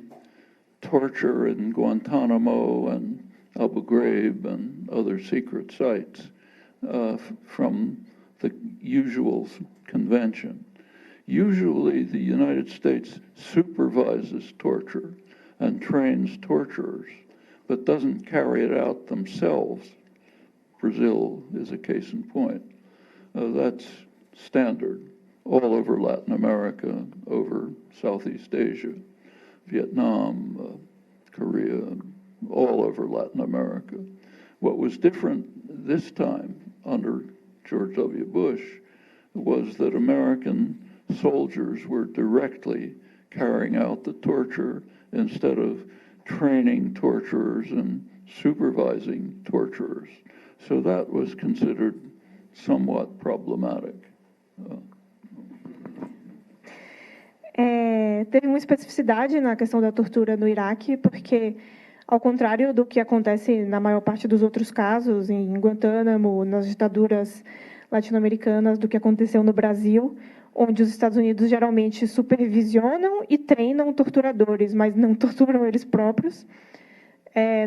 torture in Guantanamo and Abu Ghraib and other secret sites from the usual convention. Usually the United States supervises torture and trains torturers, but doesn't carry it out themselves. Brazil is a case in point. That's standard all over Latin America, over Southeast Asia, Vietnam, Korea, all over Latin America. What was different this time under George W. Bush was that American soldiers were directly carrying out the torture instead of training torturers and supervising torturers. So that was considered somewhat problematic. Teve uma especificidade na questão da tortura no Iraque, porque, ao contrário do que acontece na maior parte dos outros casos, em Guantánamo, nas ditaduras latino-americanas, do que aconteceu no Brasil, onde os Estados Unidos geralmente supervisionam e treinam torturadores, mas não torturam eles próprios,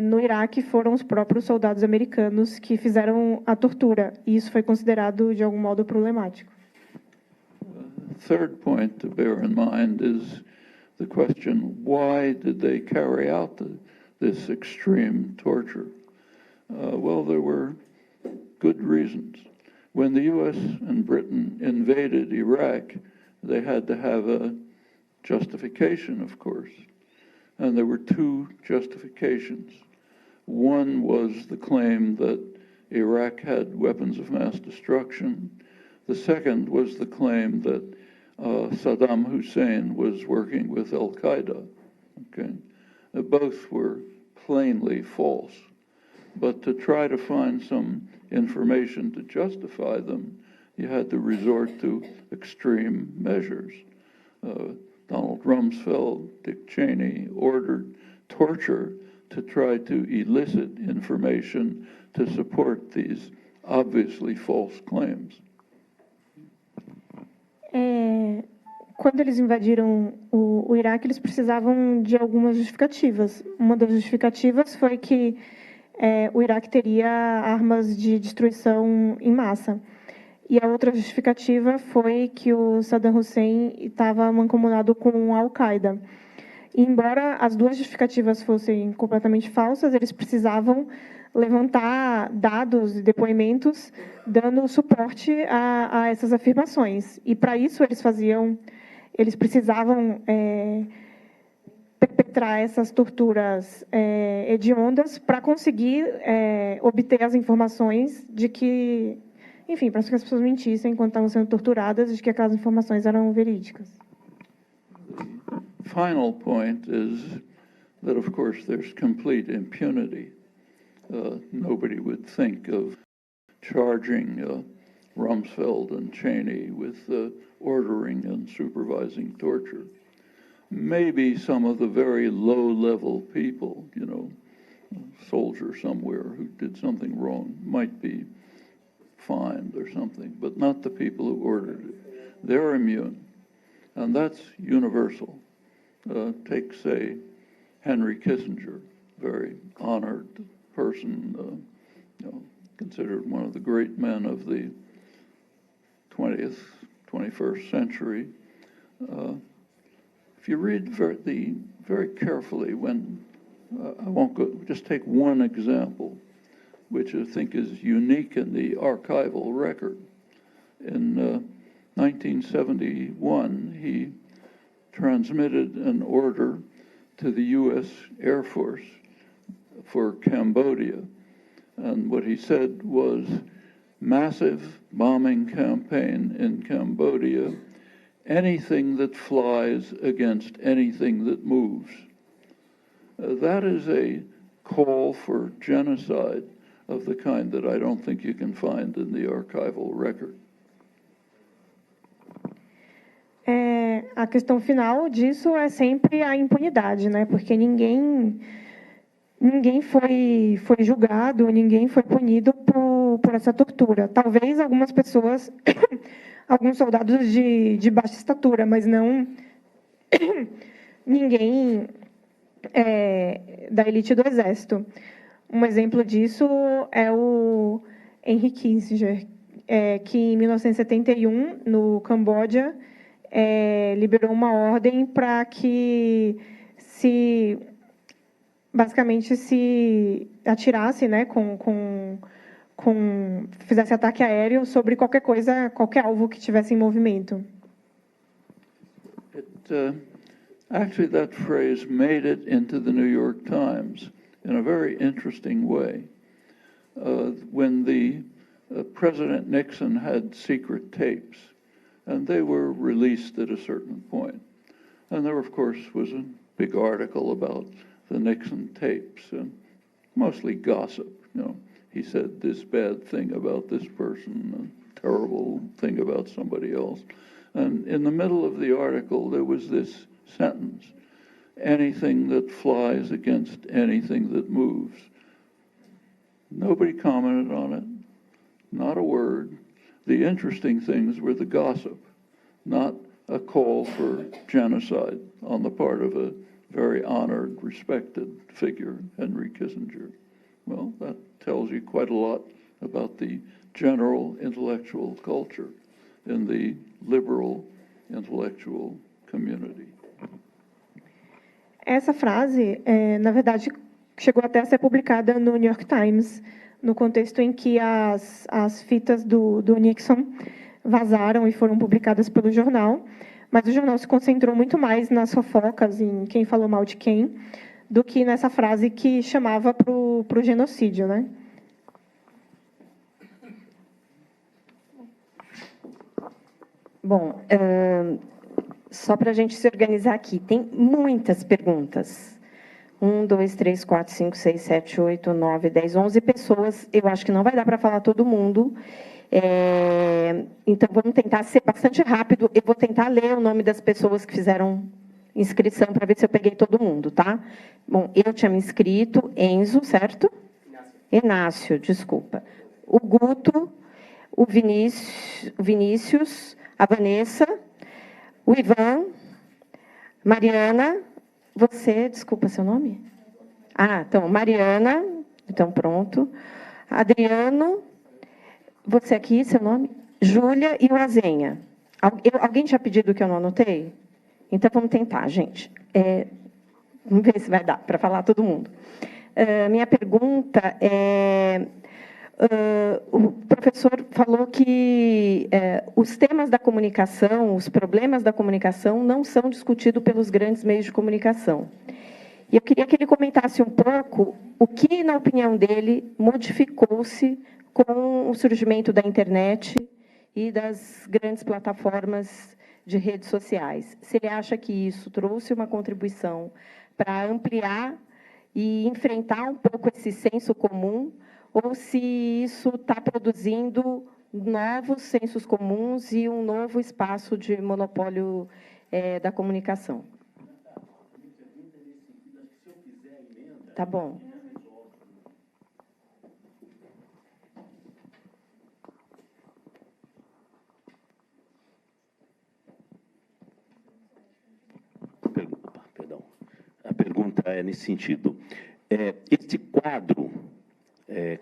no Iraque foram os próprios soldados americanos que fizeram a tortura, e isso foi considerado, de algum modo, problemático. Third point to bear in mind is the question, why did they carry out this extreme torture? Well, there were good reasons. When the U.S. and Britain invaded Iraq, they had to have a justification, of course. And there were two justifications. One was the claim that Iraq had weapons of mass destruction. The second was the claim that Saddam Hussein was working with Al-Qaeda. Okay? Both were plainly false. But to try to find some information to justify them, you had to resort to extreme measures. Donald Rumsfeld, Dick Cheney ordered torture to try to elicit information to support these obviously false claims. Quando eles invadiram o Iraque, eles precisavam de algumas justificativas. Uma das justificativas foi que o Iraque teria armas de destruição em massa. E a outra justificativa foi que o Saddam Hussein estava mancomunado com a Al-Qaeda. E, embora as duas justificativas fossem completamente falsas, eles precisavam levantar dados e depoimentos dando suporte a essas afirmações. E, para isso, eles precisavam perpetrar essas torturas hediondas para conseguir obter as informações de que, enfim, para que as pessoas mentissem enquanto estavam sendo torturadas, de que aquelas informações eram verídicas. Final point is that, of course, there's complete impunity. Nobody would think of charging Rumsfeld and Cheney with ordering and supervising torture. Maybe some of the very low-level people, you know, a soldier somewhere who did something wrong might be fined or something, but not the people who ordered it. They're immune, and that's universal. Take, say, Henry Kissinger, very honored person, you know, considered one of the great men of the 20th, 21st century. If you read very carefully, when I won't go, just take one example, which I think is unique in the archival record. In 1971, he transmitted an order to the U.S. Air Force for Cambodia. And what he said was, massive bombing campaign in Cambodia, anything that flies against anything that moves. That is a call for genocide of the kind that I don't think you can find in the archival record. A questão final disso é sempre a impunidade, né? Porque ninguém foi julgado, ninguém foi punido por essa tortura. Talvez algumas pessoas, alguns soldados de baixa estatura, mas não ninguém da elite do exército. Um exemplo disso é o Henry Kissinger, que em 1971, no Camboja, liberou uma ordem para que basicamente se atirasse, né, fizesse ataque aéreo sobre qualquer coisa, qualquer alvo que tivesse em movimento. Actually, that phrase made it into the New York Times in a very interesting way. When President Nixon had secret tapes, and they were released at a certain point. And there, of course, was a big article about the Nixon tapes, and mostly gossip. You know, he said this bad thing about this person, a terrible thing about somebody else. And in the middle of the article, there was this sentence, anything that flies against anything that moves. Nobody commented on it, not a word. The interesting things were the gossip, not a call for genocide on the part of a very honored, respected figure, Henry Kissinger. Well, that tells you quite a lot about the general intellectual culture in the liberal intellectual community. Essa frase, na verdade, chegou até a ser publicada no New York Times, no contexto em que as fitas do Nixon vazaram e foram publicadas pelo jornal, mas o jornal se concentrou muito mais nas fofocas, em quem falou mal de quem, do que nessa frase que chamava para o genocídio, né? Bom, só para a gente se organizar aqui, tem muitas perguntas. 1, 2, 3, 4, 5, 6, 7, 8, 9, 10, 11 pessoas. Eu acho que não vai dar para falar todo mundo. Então, vamos tentar ser bastante rápido. Eu vou tentar ler o nome das pessoas que fizeram inscrição para ver se eu peguei todo mundo, tá? Bom, eu tinha me inscrito, Enzo, certo? Inácio, desculpa. O Guto, o Vinícius, a Vanessa, o Ivan, Mariana, você, desculpa seu nome? Então, Mariana, então pronto. Adriano, você aqui, seu nome? Júlia e o Azenha. Alguém tinha pedido que eu não anotei? Então, vamos tentar, gente. Vamos ver se vai dar para falar todo mundo. Minha pergunta é... o professor falou que os temas da comunicação, os problemas da comunicação, não são discutidos pelos grandes meios de comunicação. E eu queria que ele comentasse um pouco o que, na opinião dele, modificou-se com o surgimento da internet e das grandes plataformas de redes sociais. Se ele acha que isso trouxe uma contribuição para ampliar e enfrentar um pouco esse senso comum, ou se isso está produzindo novos sensos comuns e um novo espaço de monopólio da comunicação. Tá bom. Perdão. A pergunta é nesse sentido. Este quadro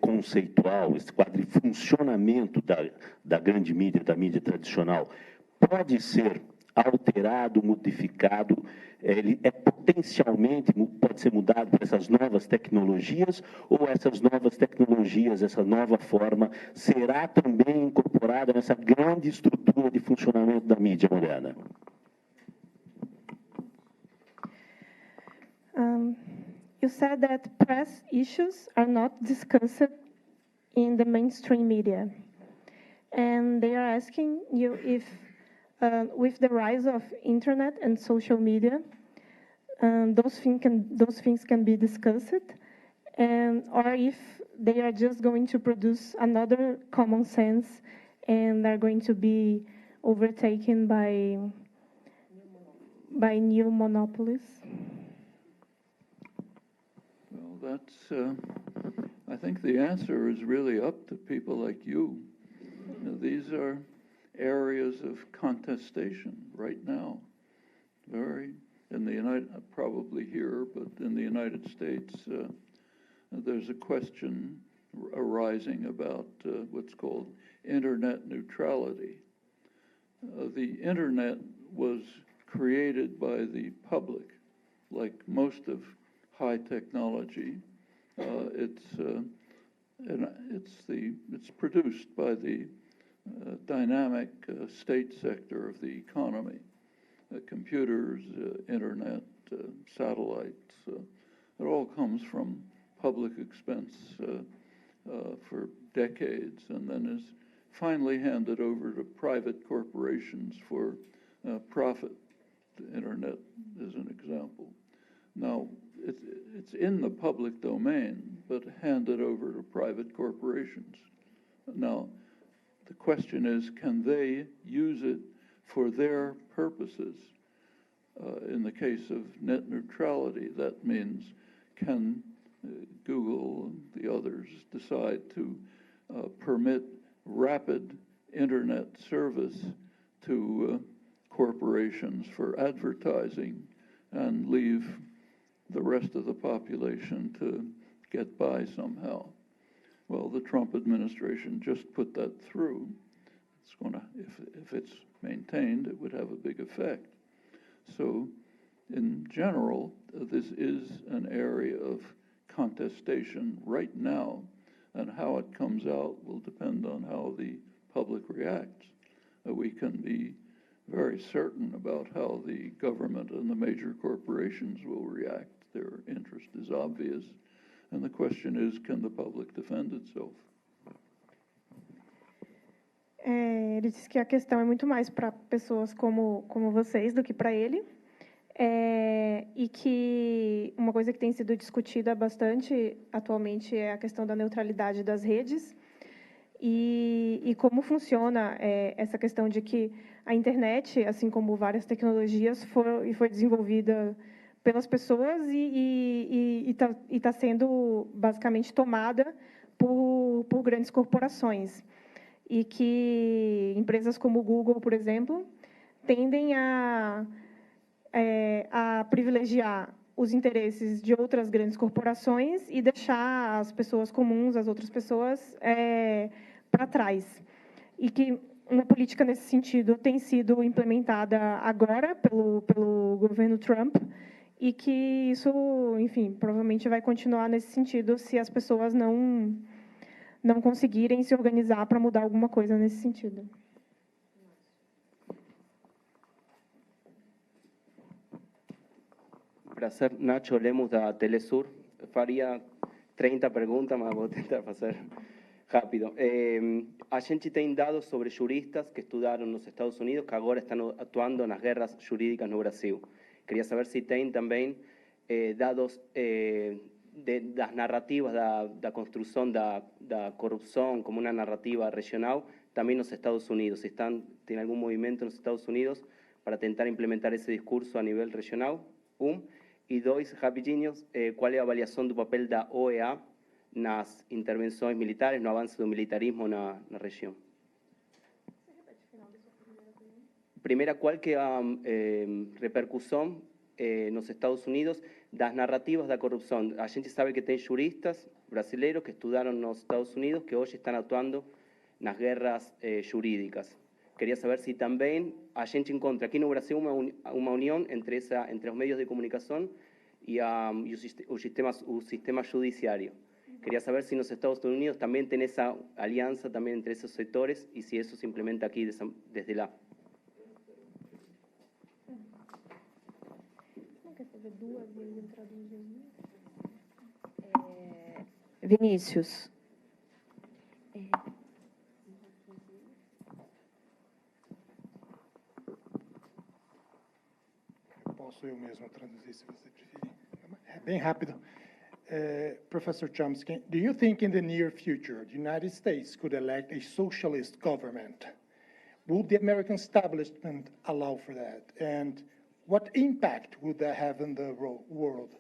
conceitual, esse quadro de funcionamento da grande mídia, da mídia tradicional, pode ser alterado, modificado, ele potencialmente pode ser mudado por essas novas tecnologias, ou essas novas tecnologias, essa nova forma, será também incorporada nessa grande estrutura de funcionamento da mídia moderna? You said that press issues are not discussed in the mainstream media. And they are asking you if, with the rise of internet and social media, those things can be discussed, or if they are just going to produce another common sense and are going to be overtaken by new monopolies. Well, I think the answer is really up to people like you. These are areas of contestation right now. Probably here, but in the United States, there's a question arising about what's called internet neutrality. The internet was created by the public, like most of high technology. It's produced by the dynamic state sector of the economy, computers, internet, satellites. It all comes from public expense for decades, and then is finally handed over to private corporations for profit. The internet is an example. Now, it's in the public domain, but handed over to private corporations. Now, the question is, can they use it for their purposes? In the case of net neutrality, that means can Google and the others decide to permit rapid internet service to corporations for advertising and leave the rest of the population to get by somehow? Well, the Trump administration just put that through. It's going to, if it's maintained, it would have a big effect. So, in general, this is an area of contestation right now, and how it comes out will depend on how the public reacts. We can be very certain about how the government and the major corporations will react. Their interest is obvious. And the question is, can the public defend itself? Ele disse que a questão é muito mais para pessoas como vocês do que para ele. E que uma coisa que tem sido discutida bastante atualmente é a questão da neutralidade das redes e como funciona essa questão de que a internet, assim como várias tecnologias, foi desenvolvida pelas pessoas e está sendo basicamente tomada por grandes corporações. E que empresas como o Google, por exemplo, tendem a privilegiar os interesses de outras grandes corporações e deixar as pessoas comuns, as outras pessoas, para trás. E que uma política nesse sentido tem sido implementada agora pelo governo Trump e que isso, enfim, provavelmente vai continuar nesse sentido se as pessoas não conseguirem se organizar para mudar alguma coisa nesse sentido. Prazer, Nacho Lemus, da Telesur. Faria 30 perguntas, mas vou tentar fazer rápido. A gente tem dados sobre juristas que estudaram nos Estados Unidos, que agora estão atuando nas guerras jurídicas no Brasil. Queria saber se tem também dados das narrativas da construção da corrupção como uma narrativa regional, também nos Estados Unidos. Se tem algum movimento nos Estados Unidos para tentar implementar esse discurso a nível regional, E dois, rapidinhos, qual é a avaliação do papel da OEA nas intervenções militares, no avanço do militarismo na região? Primeira, qual que é a repercussão nos Estados Unidos das narrativas da corrupção? A gente sabe que tem juristas brasileiros que estudaram nos Estados Unidos que hoje estão atuando nas guerras jurídicas. Queria saber se também a gente encontra aqui no Brasil uma união entre os meios de comunicação e o sistema judiciário. Queria saber se nos Estados Unidos também tem essa aliança também entre esses setores e se isso se implementa aqui desde lá. Vinícius. Posso eu mesmo traduzir, se você preferir. É bem rápido. Professor Chomsky, do you think in the near future the United States could elect a socialist government? Would the American establishment allow for that? And what impact would that have in the world?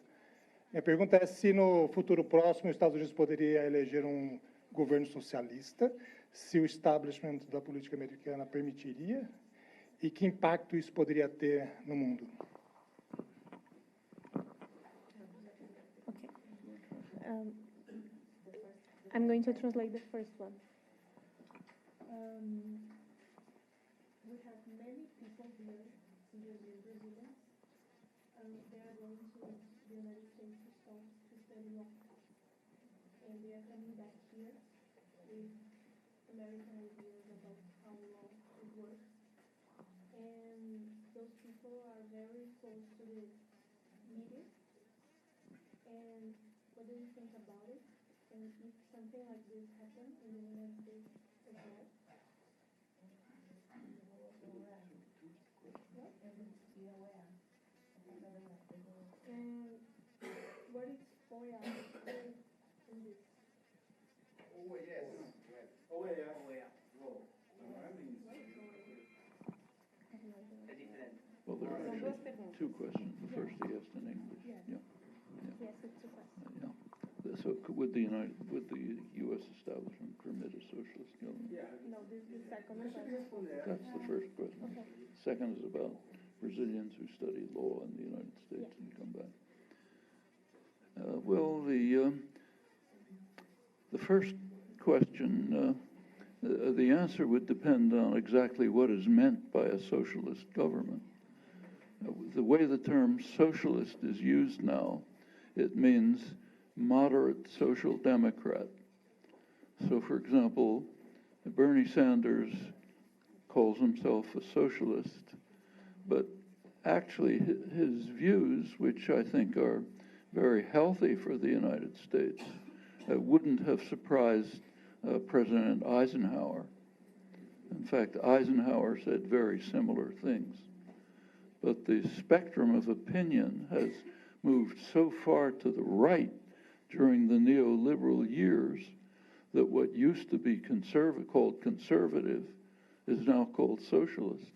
Minha pergunta é se no futuro próximo os Estados Unidos poderia eleger um governo socialista, se o establishment da política americana permitiria, e que impacto isso poderia ter no mundo? I'm going to translate the first one. We have many people here, Brazilians, they are going to the United States to study law. And they are coming back here with American ideas about how law works. And those people are very close to the media. And what do you think about it? And if something like this happens in the United States as well? And what is FOIA in this? Oh, yes. Well, there are actually two questions. The first he asked in English. Yes. Yeah. Yes, it's two questions. Yeah. So would the U.S. establishment permit a socialist government? No, this is the second question. That's the first question. Okay. Second is about Brazilians who study law in the United States and come back. Well, the first question, the answer would depend on exactly what is meant by a socialist government. The way the term socialist is used now, it means moderate social democrat. So, for example, Bernie Sanders calls himself a socialist, but actually his views, which I think are very healthy for the United States, wouldn't have surprised President Eisenhower. In fact, Eisenhower said very similar things. But the spectrum of opinion has moved so far to the right during the neoliberal years that what used to be called conservative is now called socialist.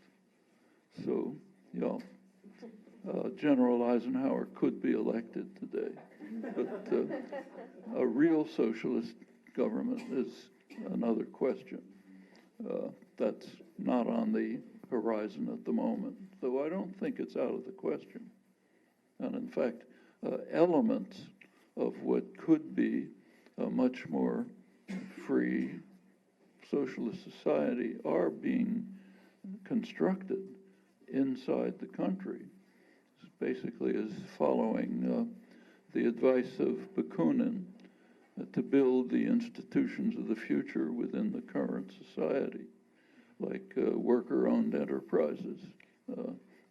So, General Eisenhower could be elected today, but a real socialist government is another question. That's not on the horizon at the moment, though I don't think it's out of the question. And in fact, elements of what could be a much more free, socialist society are being constructed inside the country. It basically is following the advice of Bakunin to build the institutions of the future within the current society, like worker-owned enterprises,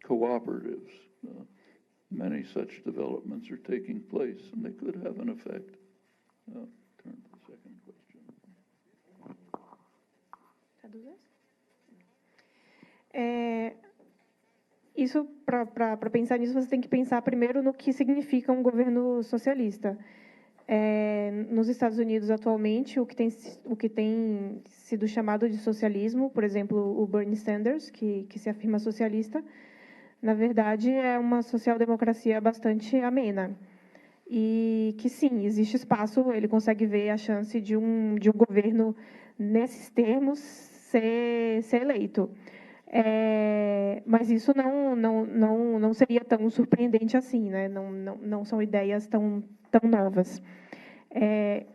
cooperatives. Many such developments are taking place, and they could have an effect. Turn to the second question. Isso, para pensar nisso, você tem que pensar primeiro no que significa um governo socialista. Nos Estados Unidos, atualmente, o que tem sido chamado de socialismo, por exemplo, o Bernie Sanders, que se afirma socialista, na verdade, é uma social-democracia bastante amena. E que, sim, existe espaço, ele consegue ver a chance de um governo, nesses termos, ser eleito. Mas isso não seria tão surpreendente assim, né? Não são ideias tão novas.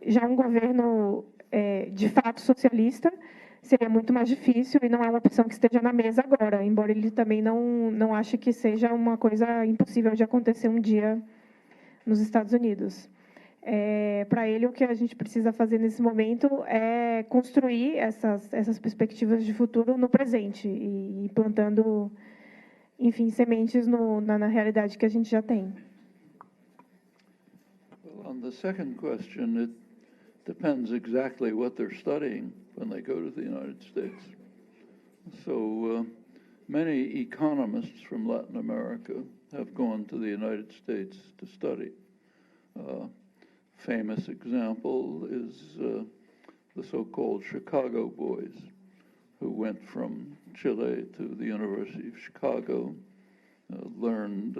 Já um governo, de fato, socialista, seria muito mais difícil e não é uma opção que esteja na mesa agora, embora ele também não ache que seja uma coisa impossível de acontecer um dia nos Estados Unidos. Para ele, o que a gente precisa fazer nesse momento é construir essas perspectivas de futuro no presente e plantando, enfim, sementes na realidade que a gente já tem. Well, on the second question, it depends exactly what they're studying when they go to the United States. So many economists from Latin America have gone to the United States to study. Famous example is the so-called Chicago boys, who went from Chile to the University of Chicago, learned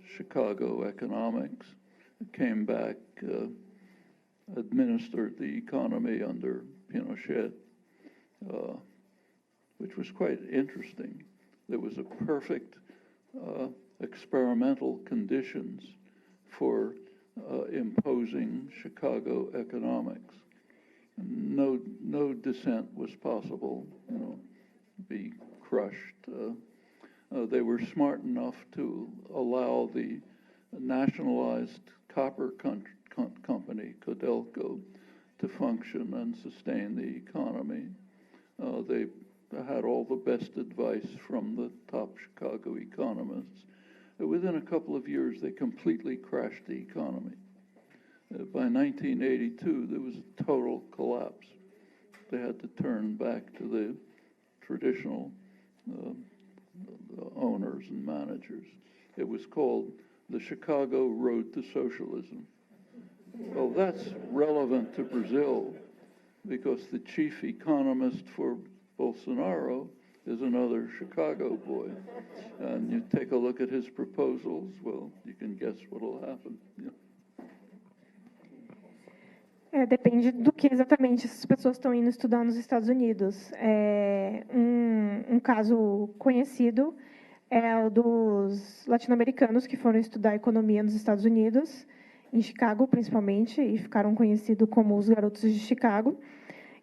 Chicago economics, came back, administered the economy under Pinochet, which was quite interesting. There was a perfect experimental conditions for imposing Chicago economics. No dissent was possible, be crushed. They were smart enough to allow the nationalized copper company, Codelco, to function and sustain the economy. They had all the best advice from the top Chicago economists. Within a couple of years, they completely crashed the economy. By 1982, there was a total collapse. They had to turn back to the traditional owners and managers. It was called the Chicago Road to Socialism. Well, that's relevant to Brazil because the chief economist for Bolsonaro is another Chicago boy. And you take a look at his proposals, well, you can guess what will happen. Yeah. Depende do que exatamente essas pessoas estão indo estudar nos Estados Unidos. Um caso conhecido é o dos latino-americanos que foram estudar economia nos Estados Unidos, em Chicago, principalmente, e ficaram conhecidos como os garotos de Chicago,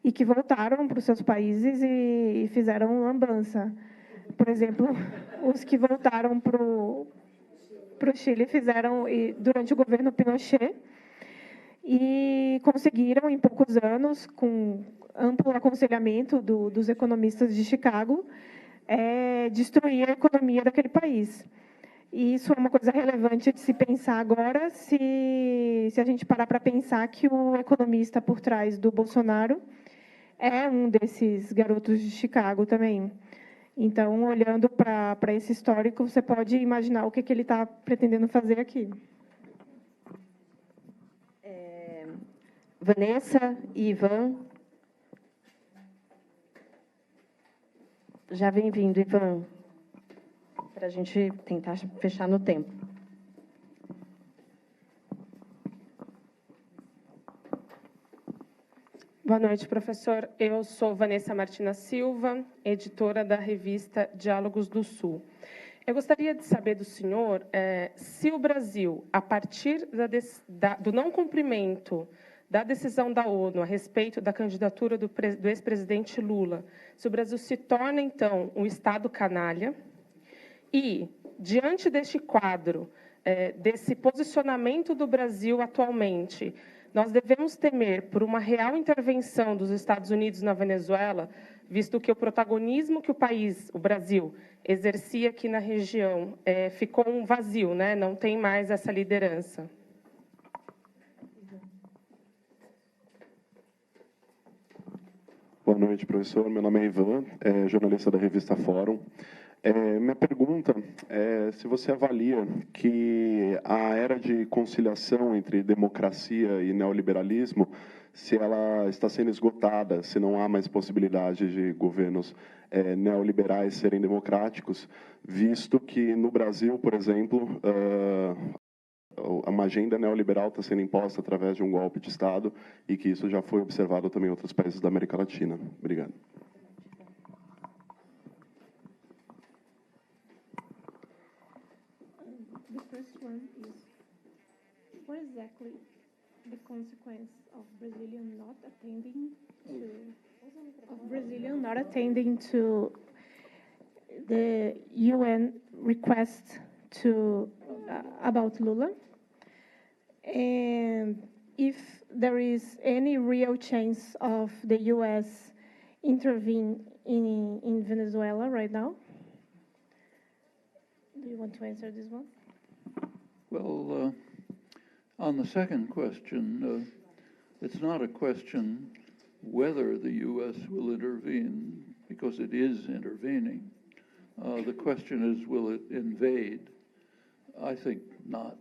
e que voltaram para os seus países e fizeram lambança. Por exemplo, os que voltaram para o Chile fizeram durante o governo Pinochet e conseguiram, em poucos anos, com amplo aconselhamento dos economistas de Chicago, destruir a economia daquele país. E isso é uma coisa relevante de se pensar agora, se a gente parar para pensar que o economista por trás do Bolsonaro é um desses garotos de Chicago também. Então, olhando para esse histórico, você pode imaginar o que ele está pretendendo fazer aqui. Vanessa e Ivan. Já vem vindo, Ivan, para a gente tentar fechar no tempo. Boa noite, professor. Eu sou Vanessa Martina Silva, editora da revista Diálogos do Sul. Eu gostaria de saber do senhor se o Brasil, a partir do não cumprimento da decisão da ONU a respeito da candidatura do ex-presidente Lula, se o Brasil se torna, então, um Estado canalha, e, diante deste quadro, desse posicionamento do Brasil atualmente, nós devemos temer por uma real intervenção dos Estados Unidos na Venezuela, visto que o protagonismo que o país, o Brasil, exercia aqui na região ficou um vazio, né? Não tem mais essa liderança. Boa noite, professor. Meu nome é Ivan, jornalista da revista Fórum. Minha pergunta é se você avalia que a era de conciliação entre democracia e neoliberalismo, se ela está sendo esgotada, se não há mais possibilidade de governos neoliberais serem democráticos, visto que no Brasil, por exemplo, uma agenda neoliberal está sendo imposta através de um golpe de Estado e que isso já foi observado também em outros países da América Latina. Obrigado. The first one is, what exactly the consequence of Brazilian not attending to the UN request to about Lula, and if there is any real chance of the U.S. intervene in Venezuela right now? Do you want to answer this one? Well, on the second question, it's not a question whether the U.S. will intervene, because it is intervening. The question is, will it invade? I think not.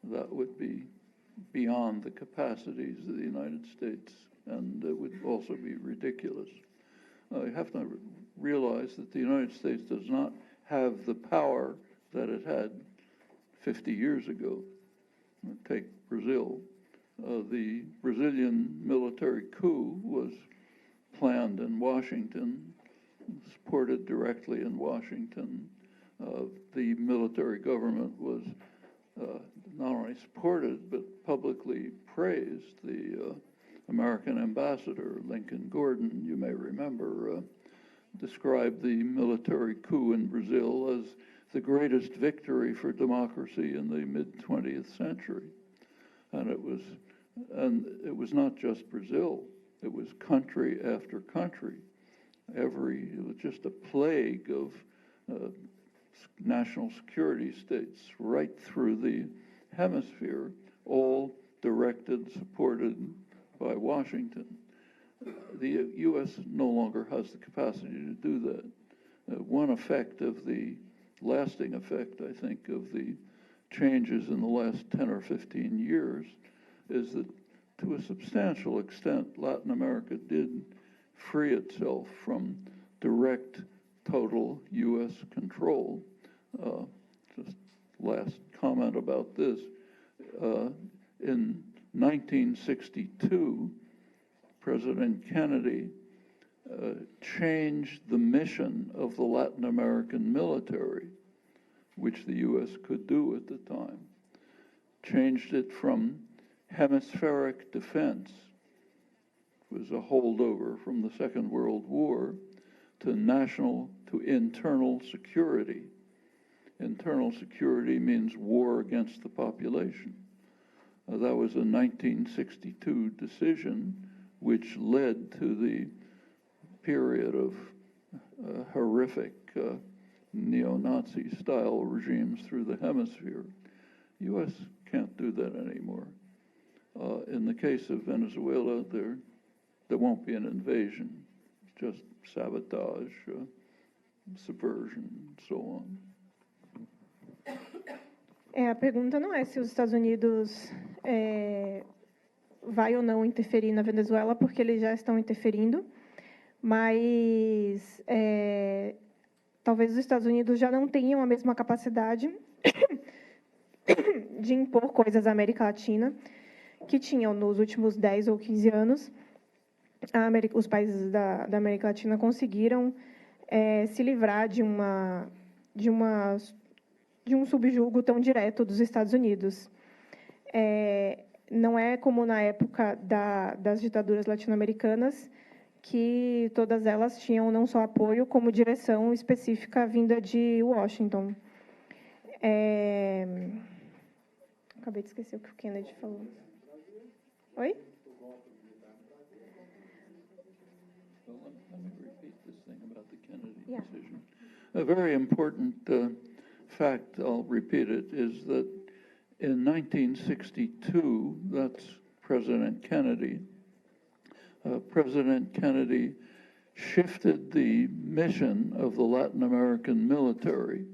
That would be beyond the capacities of the United States, and it would also be ridiculous. You have to realize that the United States does not have the power that it had 50 years ago. Take Brazil. The Brazilian military coup was planned in Washington, supported directly in Washington. The military government was not only supported, but publicly praised. The American ambassador, Lincoln Gordon, you may remember, described the military coup in Brazil as the greatest victory for democracy in the mid-20th century. And it was not just Brazil, it was country after country. It was just a plague of national security states right through the hemisphere, all directed, supported by Washington. The U.S. no longer has the capacity to do that. One effect of the lasting effect, I think, of the changes in the last 10 or 15 years is that to a substantial extent, Latin America did free itself from direct, total U.S. control. Just last comment about this. In 1962, President Kennedy changed the mission of the Latin American military, which the U.S. could do at the time, changed it from hemispheric defense, it was a holdover from the Second World War, to internal security. Internal security means war against the population. That was a 1962 decision which led to the period of horrific neo-Nazi style regimes through the hemisphere. The U.S. can't do that anymore. In the case of Venezuela, there won't be an invasion, just sabotage, subversion, and so on. A pergunta não é se os Estados Unidos vai ou não interferir na Venezuela, porque eles já estão interferindo, mas talvez os Estados Unidos já não tenham a mesma capacidade de impor coisas à América Latina que tinham nos últimos 10 ou 15 anos. Os países da América Latina conseguiram se livrar de um subjugo tão direto dos Estados Unidos. não é como na época das ditaduras latino-americanas, que todas elas tinham não só apoio, como direção específica vinda de Washington. Acabei de esquecer o que o Kennedy falou. Oi? Well, let me repeat this thing about the Kennedy Yeah. decision. A very important fact, I'll repeat it, is that in 1962, that's President Kennedy shifted the mission of the Latin American military,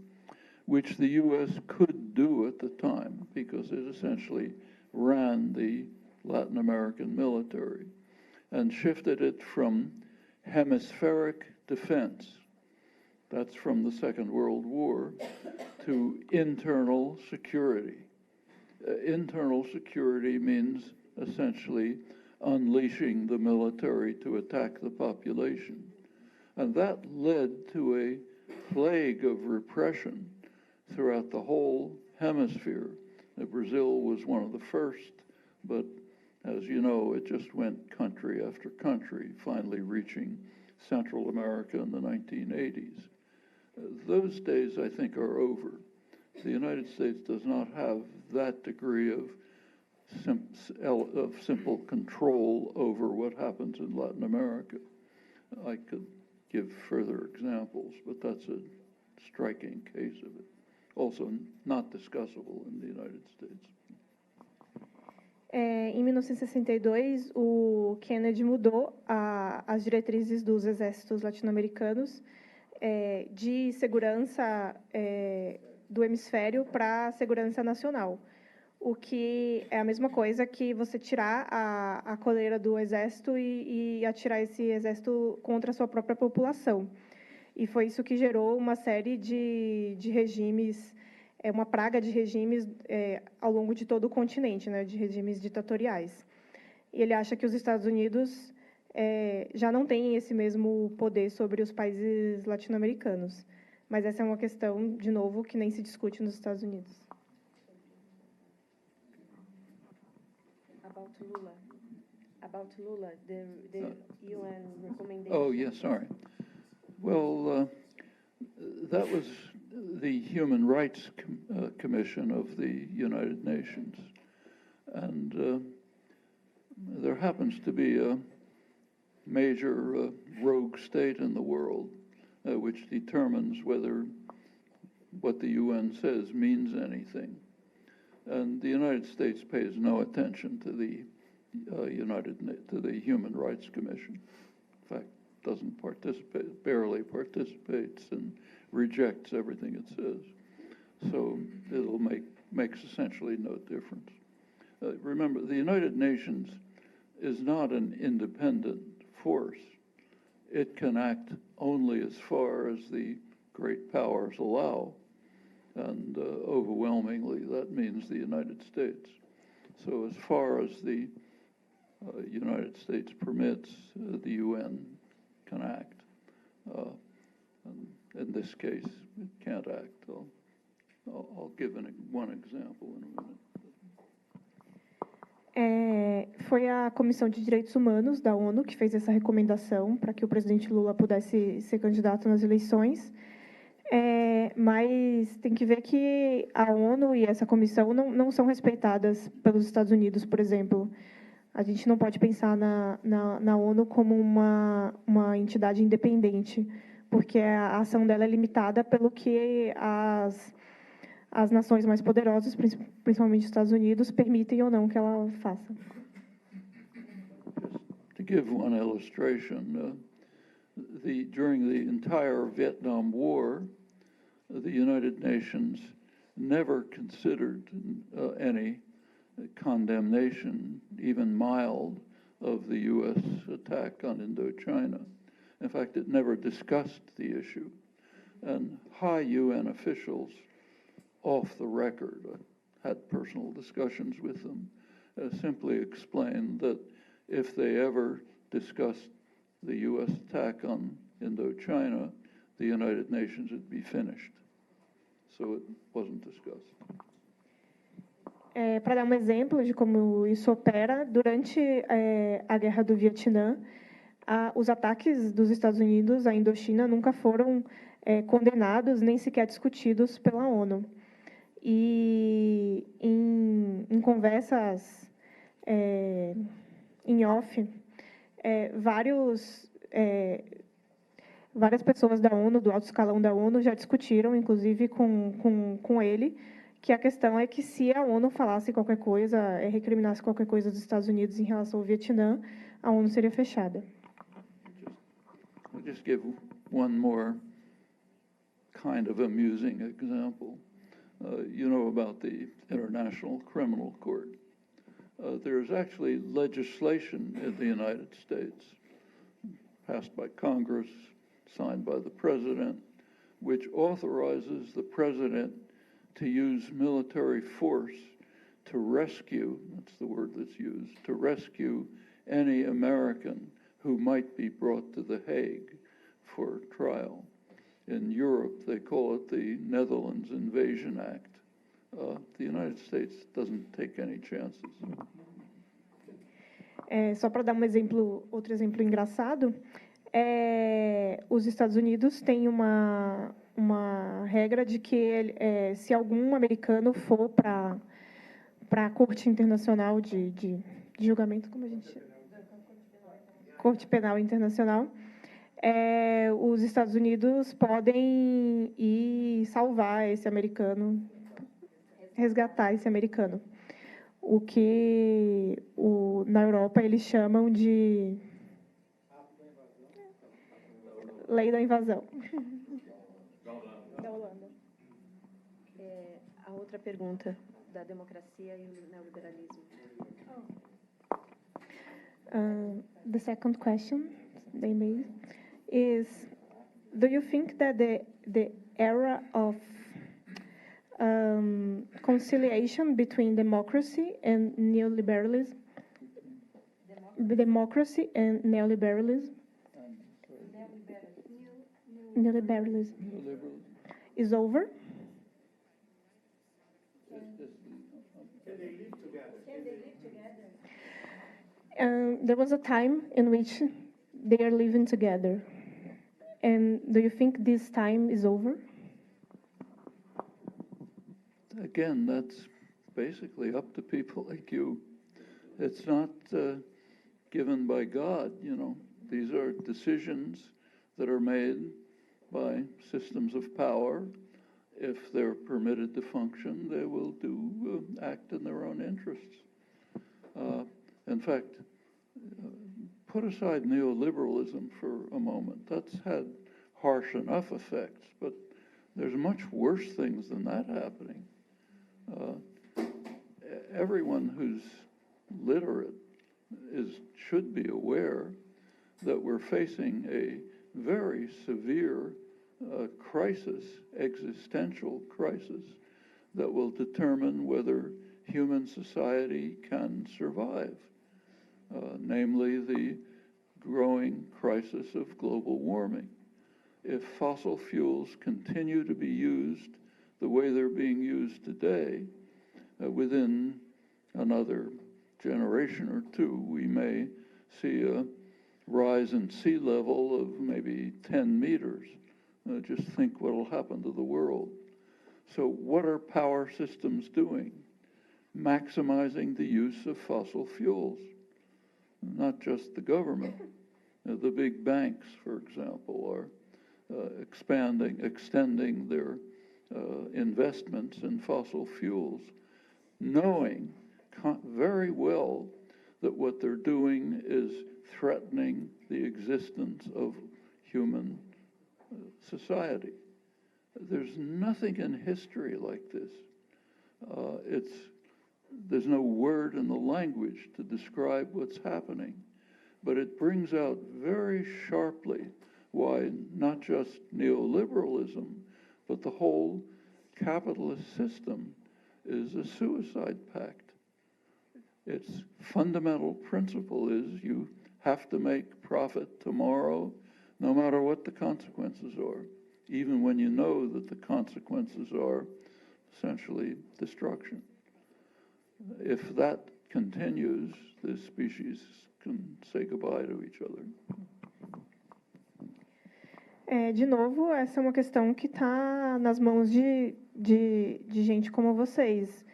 which the U.S. could do at the time because it essentially ran the Latin American military, and shifted it from hemispheric defense, that's from the Second World War, to internal security. Internal security means essentially unleashing the military to attack the population. And that led to a plague of repression throughout the whole hemisphere. Brazil was one of the first, but as you know, it just went country after country, finally reaching Central America in the 1980s. Those days, I think, are over. The United States does not have that degree of simple control over what happens in Latin America. I could give further examples, but that's a striking case of it. Also not discussable in the United States. Em 1962, o Kennedy mudou as diretrizes dos exércitos latino-americanos de segurança do hemisfério para segurança nacional, o que é a mesma coisa que você tirar a coleira do exército e atirar esse exército contra a sua própria população. E foi isso que gerou uma série de regimes, uma praga de regimes ao longo de todo o continente, né, de regimes ditatoriais. E ele acha que os Estados Unidos já não têm esse mesmo poder sobre os países latino-americanos. Mas essa é uma questão, de novo, que nem se discute nos Estados Unidos. About Lula, the UN recommendation. Oh, yes, sorry. Well, that was the Human Rights Commission of the United Nations. And there happens to be a major rogue state in the world which determines whether what the UN says means anything. And the United States pays no attention to the Human Rights Commission. In fact, doesn't participate, barely participates, and rejects everything it says. So it'll makes essentially no difference. Remember, the United Nations is not an independent force. It can act only as far as the great powers allow, and overwhelmingly that means the United States. So as far as the United States permits, the UN can act. And in this case, it can't act. I'll give one example in a minute. Foi a Comissão de Direitos Humanos da ONU que fez essa recomendação para que o presidente Lula pudesse ser candidato nas eleições. Mas tem que ver que a ONU e essa comissão não são respeitadas pelos Estados Unidos, por exemplo. A gente não pode pensar na ONU como uma entidade independente, porque a ação dela é limitada pelo que as nações mais poderosas, principalmente os Estados Unidos, permitem ou não que ela faça. Just to give one illustration, during the entire Vietnam War, the United Nations never considered any condemnation, even mild, of the U.S. attack on Indochina. In fact, it never discussed the issue. And high UN officials, off the record, I had personal discussions with them, simply explained that if they ever discussed the U.S. attack on Indochina, the United Nations would be finished. So it wasn't discussed. Para dar um exemplo de como isso opera, durante a Guerra do Vietnã, os ataques dos Estados Unidos à Indochina nunca foram condenados nem sequer discutidos pela ONU. E em conversas em off, várias pessoas da ONU, do alto escalão da ONU, já discutiram, inclusive com ele, que a questão é que se a ONU falasse qualquer coisa, recriminasse qualquer coisa dos Estados Unidos em relação ao Vietnã, a ONU seria fechada. I'll just give one more kind of amusing example. You know about the International Criminal Court. There's actually legislation in the United States passed by Congress, signed by the President, which authorizes the President to use military force to rescue, that's the word that's used, to rescue any American who might be brought to The Hague for trial. In Europe, they call it the Netherlands Invasion Act. The United States doesn't take any chances. Só para dar outro exemplo engraçado, os Estados Unidos têm uma regra de que se algum americano for para a Corte Internacional de julgamento, como a gente chama? Corte Penal Internacional, os Estados Unidos podem ir salvar esse americano, resgatar esse americano. O que na Europa eles chamam de lei da invasão. Da Holanda. A outra pergunta, da democracia e o neoliberalismo. The second question they made is, do you think that the era of conciliation between democracy and neoliberalism is over? Can they live together? There was a time in which they are living together. And do you think this time is over? Again, that's basically up to people like you. It's not given by God, you know. These are decisions that are made by systems of power. If they're permitted to function, they will act in their own interests. In fact, put aside neoliberalism for a moment. That's had harsh enough effects, but there's much worse things than that happening. Everyone who's literate should be aware that we're facing a very severe crisis, existential crisis, that will determine whether human society can survive, namely the growing crisis of global warming. If fossil fuels continue to be used the way they're being used today, within another generation or two, we may see a rise in sea level of maybe 10 meters. Just think what will happen to the world. So what are power systems doing? Maximizing the use of fossil fuels. Not just the government. The big banks, for example, are extending their investments in fossil fuels, knowing very well that what they're doing is threatening the existence of human society. There's nothing in history like this. There's no word in the language to describe what's happening, but it brings out very sharply why not just neoliberalism, but the whole capitalist system is a suicide pact. Its fundamental principle is you have to make profit tomorrow, no matter what the consequences are, even when you know that the consequences are essentially destruction. if that continues, the species can say goodbye to each other. De novo, essa é uma questão que está nas mãos de gente como vocês.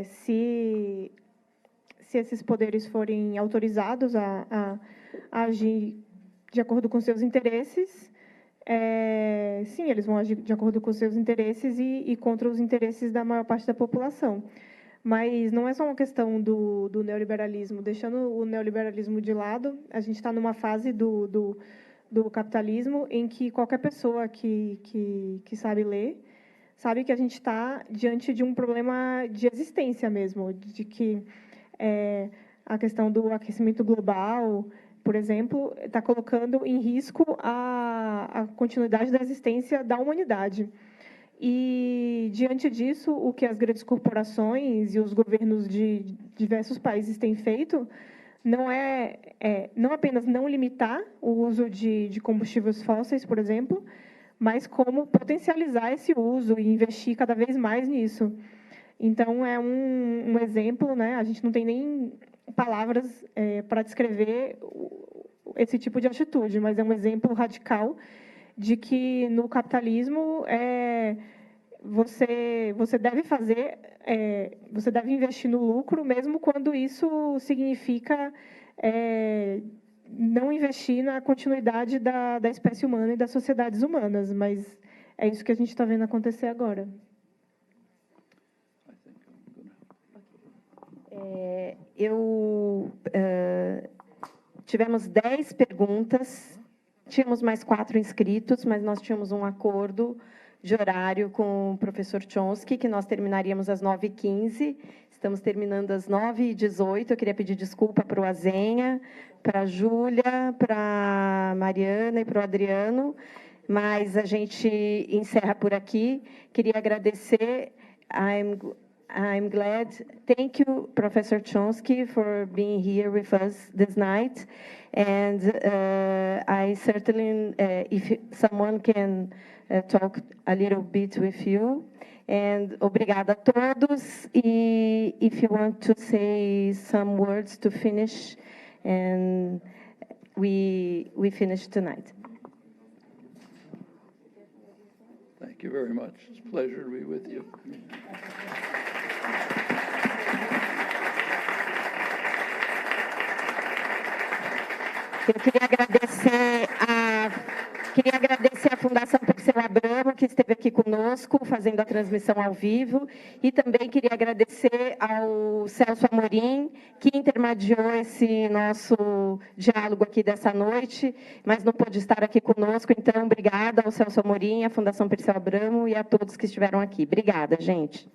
Se esses poderes forem autorizados a agir de acordo com seus interesses, sim, eles vão agir de acordo com seus interesses e contra os interesses da maior parte da população. Mas não é só uma questão do neoliberalismo. Deixando o neoliberalismo de lado, a gente está numa fase do capitalismo em que qualquer pessoa que sabe ler sabe que a gente está diante de um problema de existência mesmo, de que a questão do aquecimento global, por exemplo, está colocando em risco a continuidade da existência da humanidade. E, diante disso, o que as grandes corporações e os governos de diversos países têm feito não apenas não limitar o uso de combustíveis fósseis, por exemplo, mas como potencializar esse uso e investir cada vez mais nisso. Então, é um exemplo, né? A gente não tem nem palavras para descrever esse tipo de atitude, mas é um exemplo radical de que no capitalismo você deve você deve investir no lucro, mesmo quando isso significa não investir na continuidade da espécie humana e das sociedades humanas, mas é isso que a gente está vendo acontecer agora. Tivemos 10 perguntas, tínhamos mais 4 inscritos, mas nós tínhamos um acordo de horário com o professor Chomsky, que nós terminaríamos às 9h15, estamos terminando às 9h18. Eu queria pedir desculpa para o Azenha, para a Júlia, para a Mariana e para o Adriano, mas a gente encerra por aqui. Queria agradecer, I'm glad. Thank you, Professor Chomsky, for being here with us this night. And I certainly, if someone can talk a little bit with you. And obrigada a todos. E if you want to say some words to finish, and we finish tonight. Thank you very much. It's a pleasure to be with you. Eu queria agradecer a Fundação Perseu Abramo, que esteve aqui conosco, fazendo a transmissão ao vivo, e também queria agradecer ao Celso Amorim, que intermediou esse nosso diálogo aqui dessa noite, mas não pôde estar aqui conosco. Então, obrigada ao Celso Amorim, à Fundação Perseu Abramo e a todos que estiveram aqui. Obrigada, gente.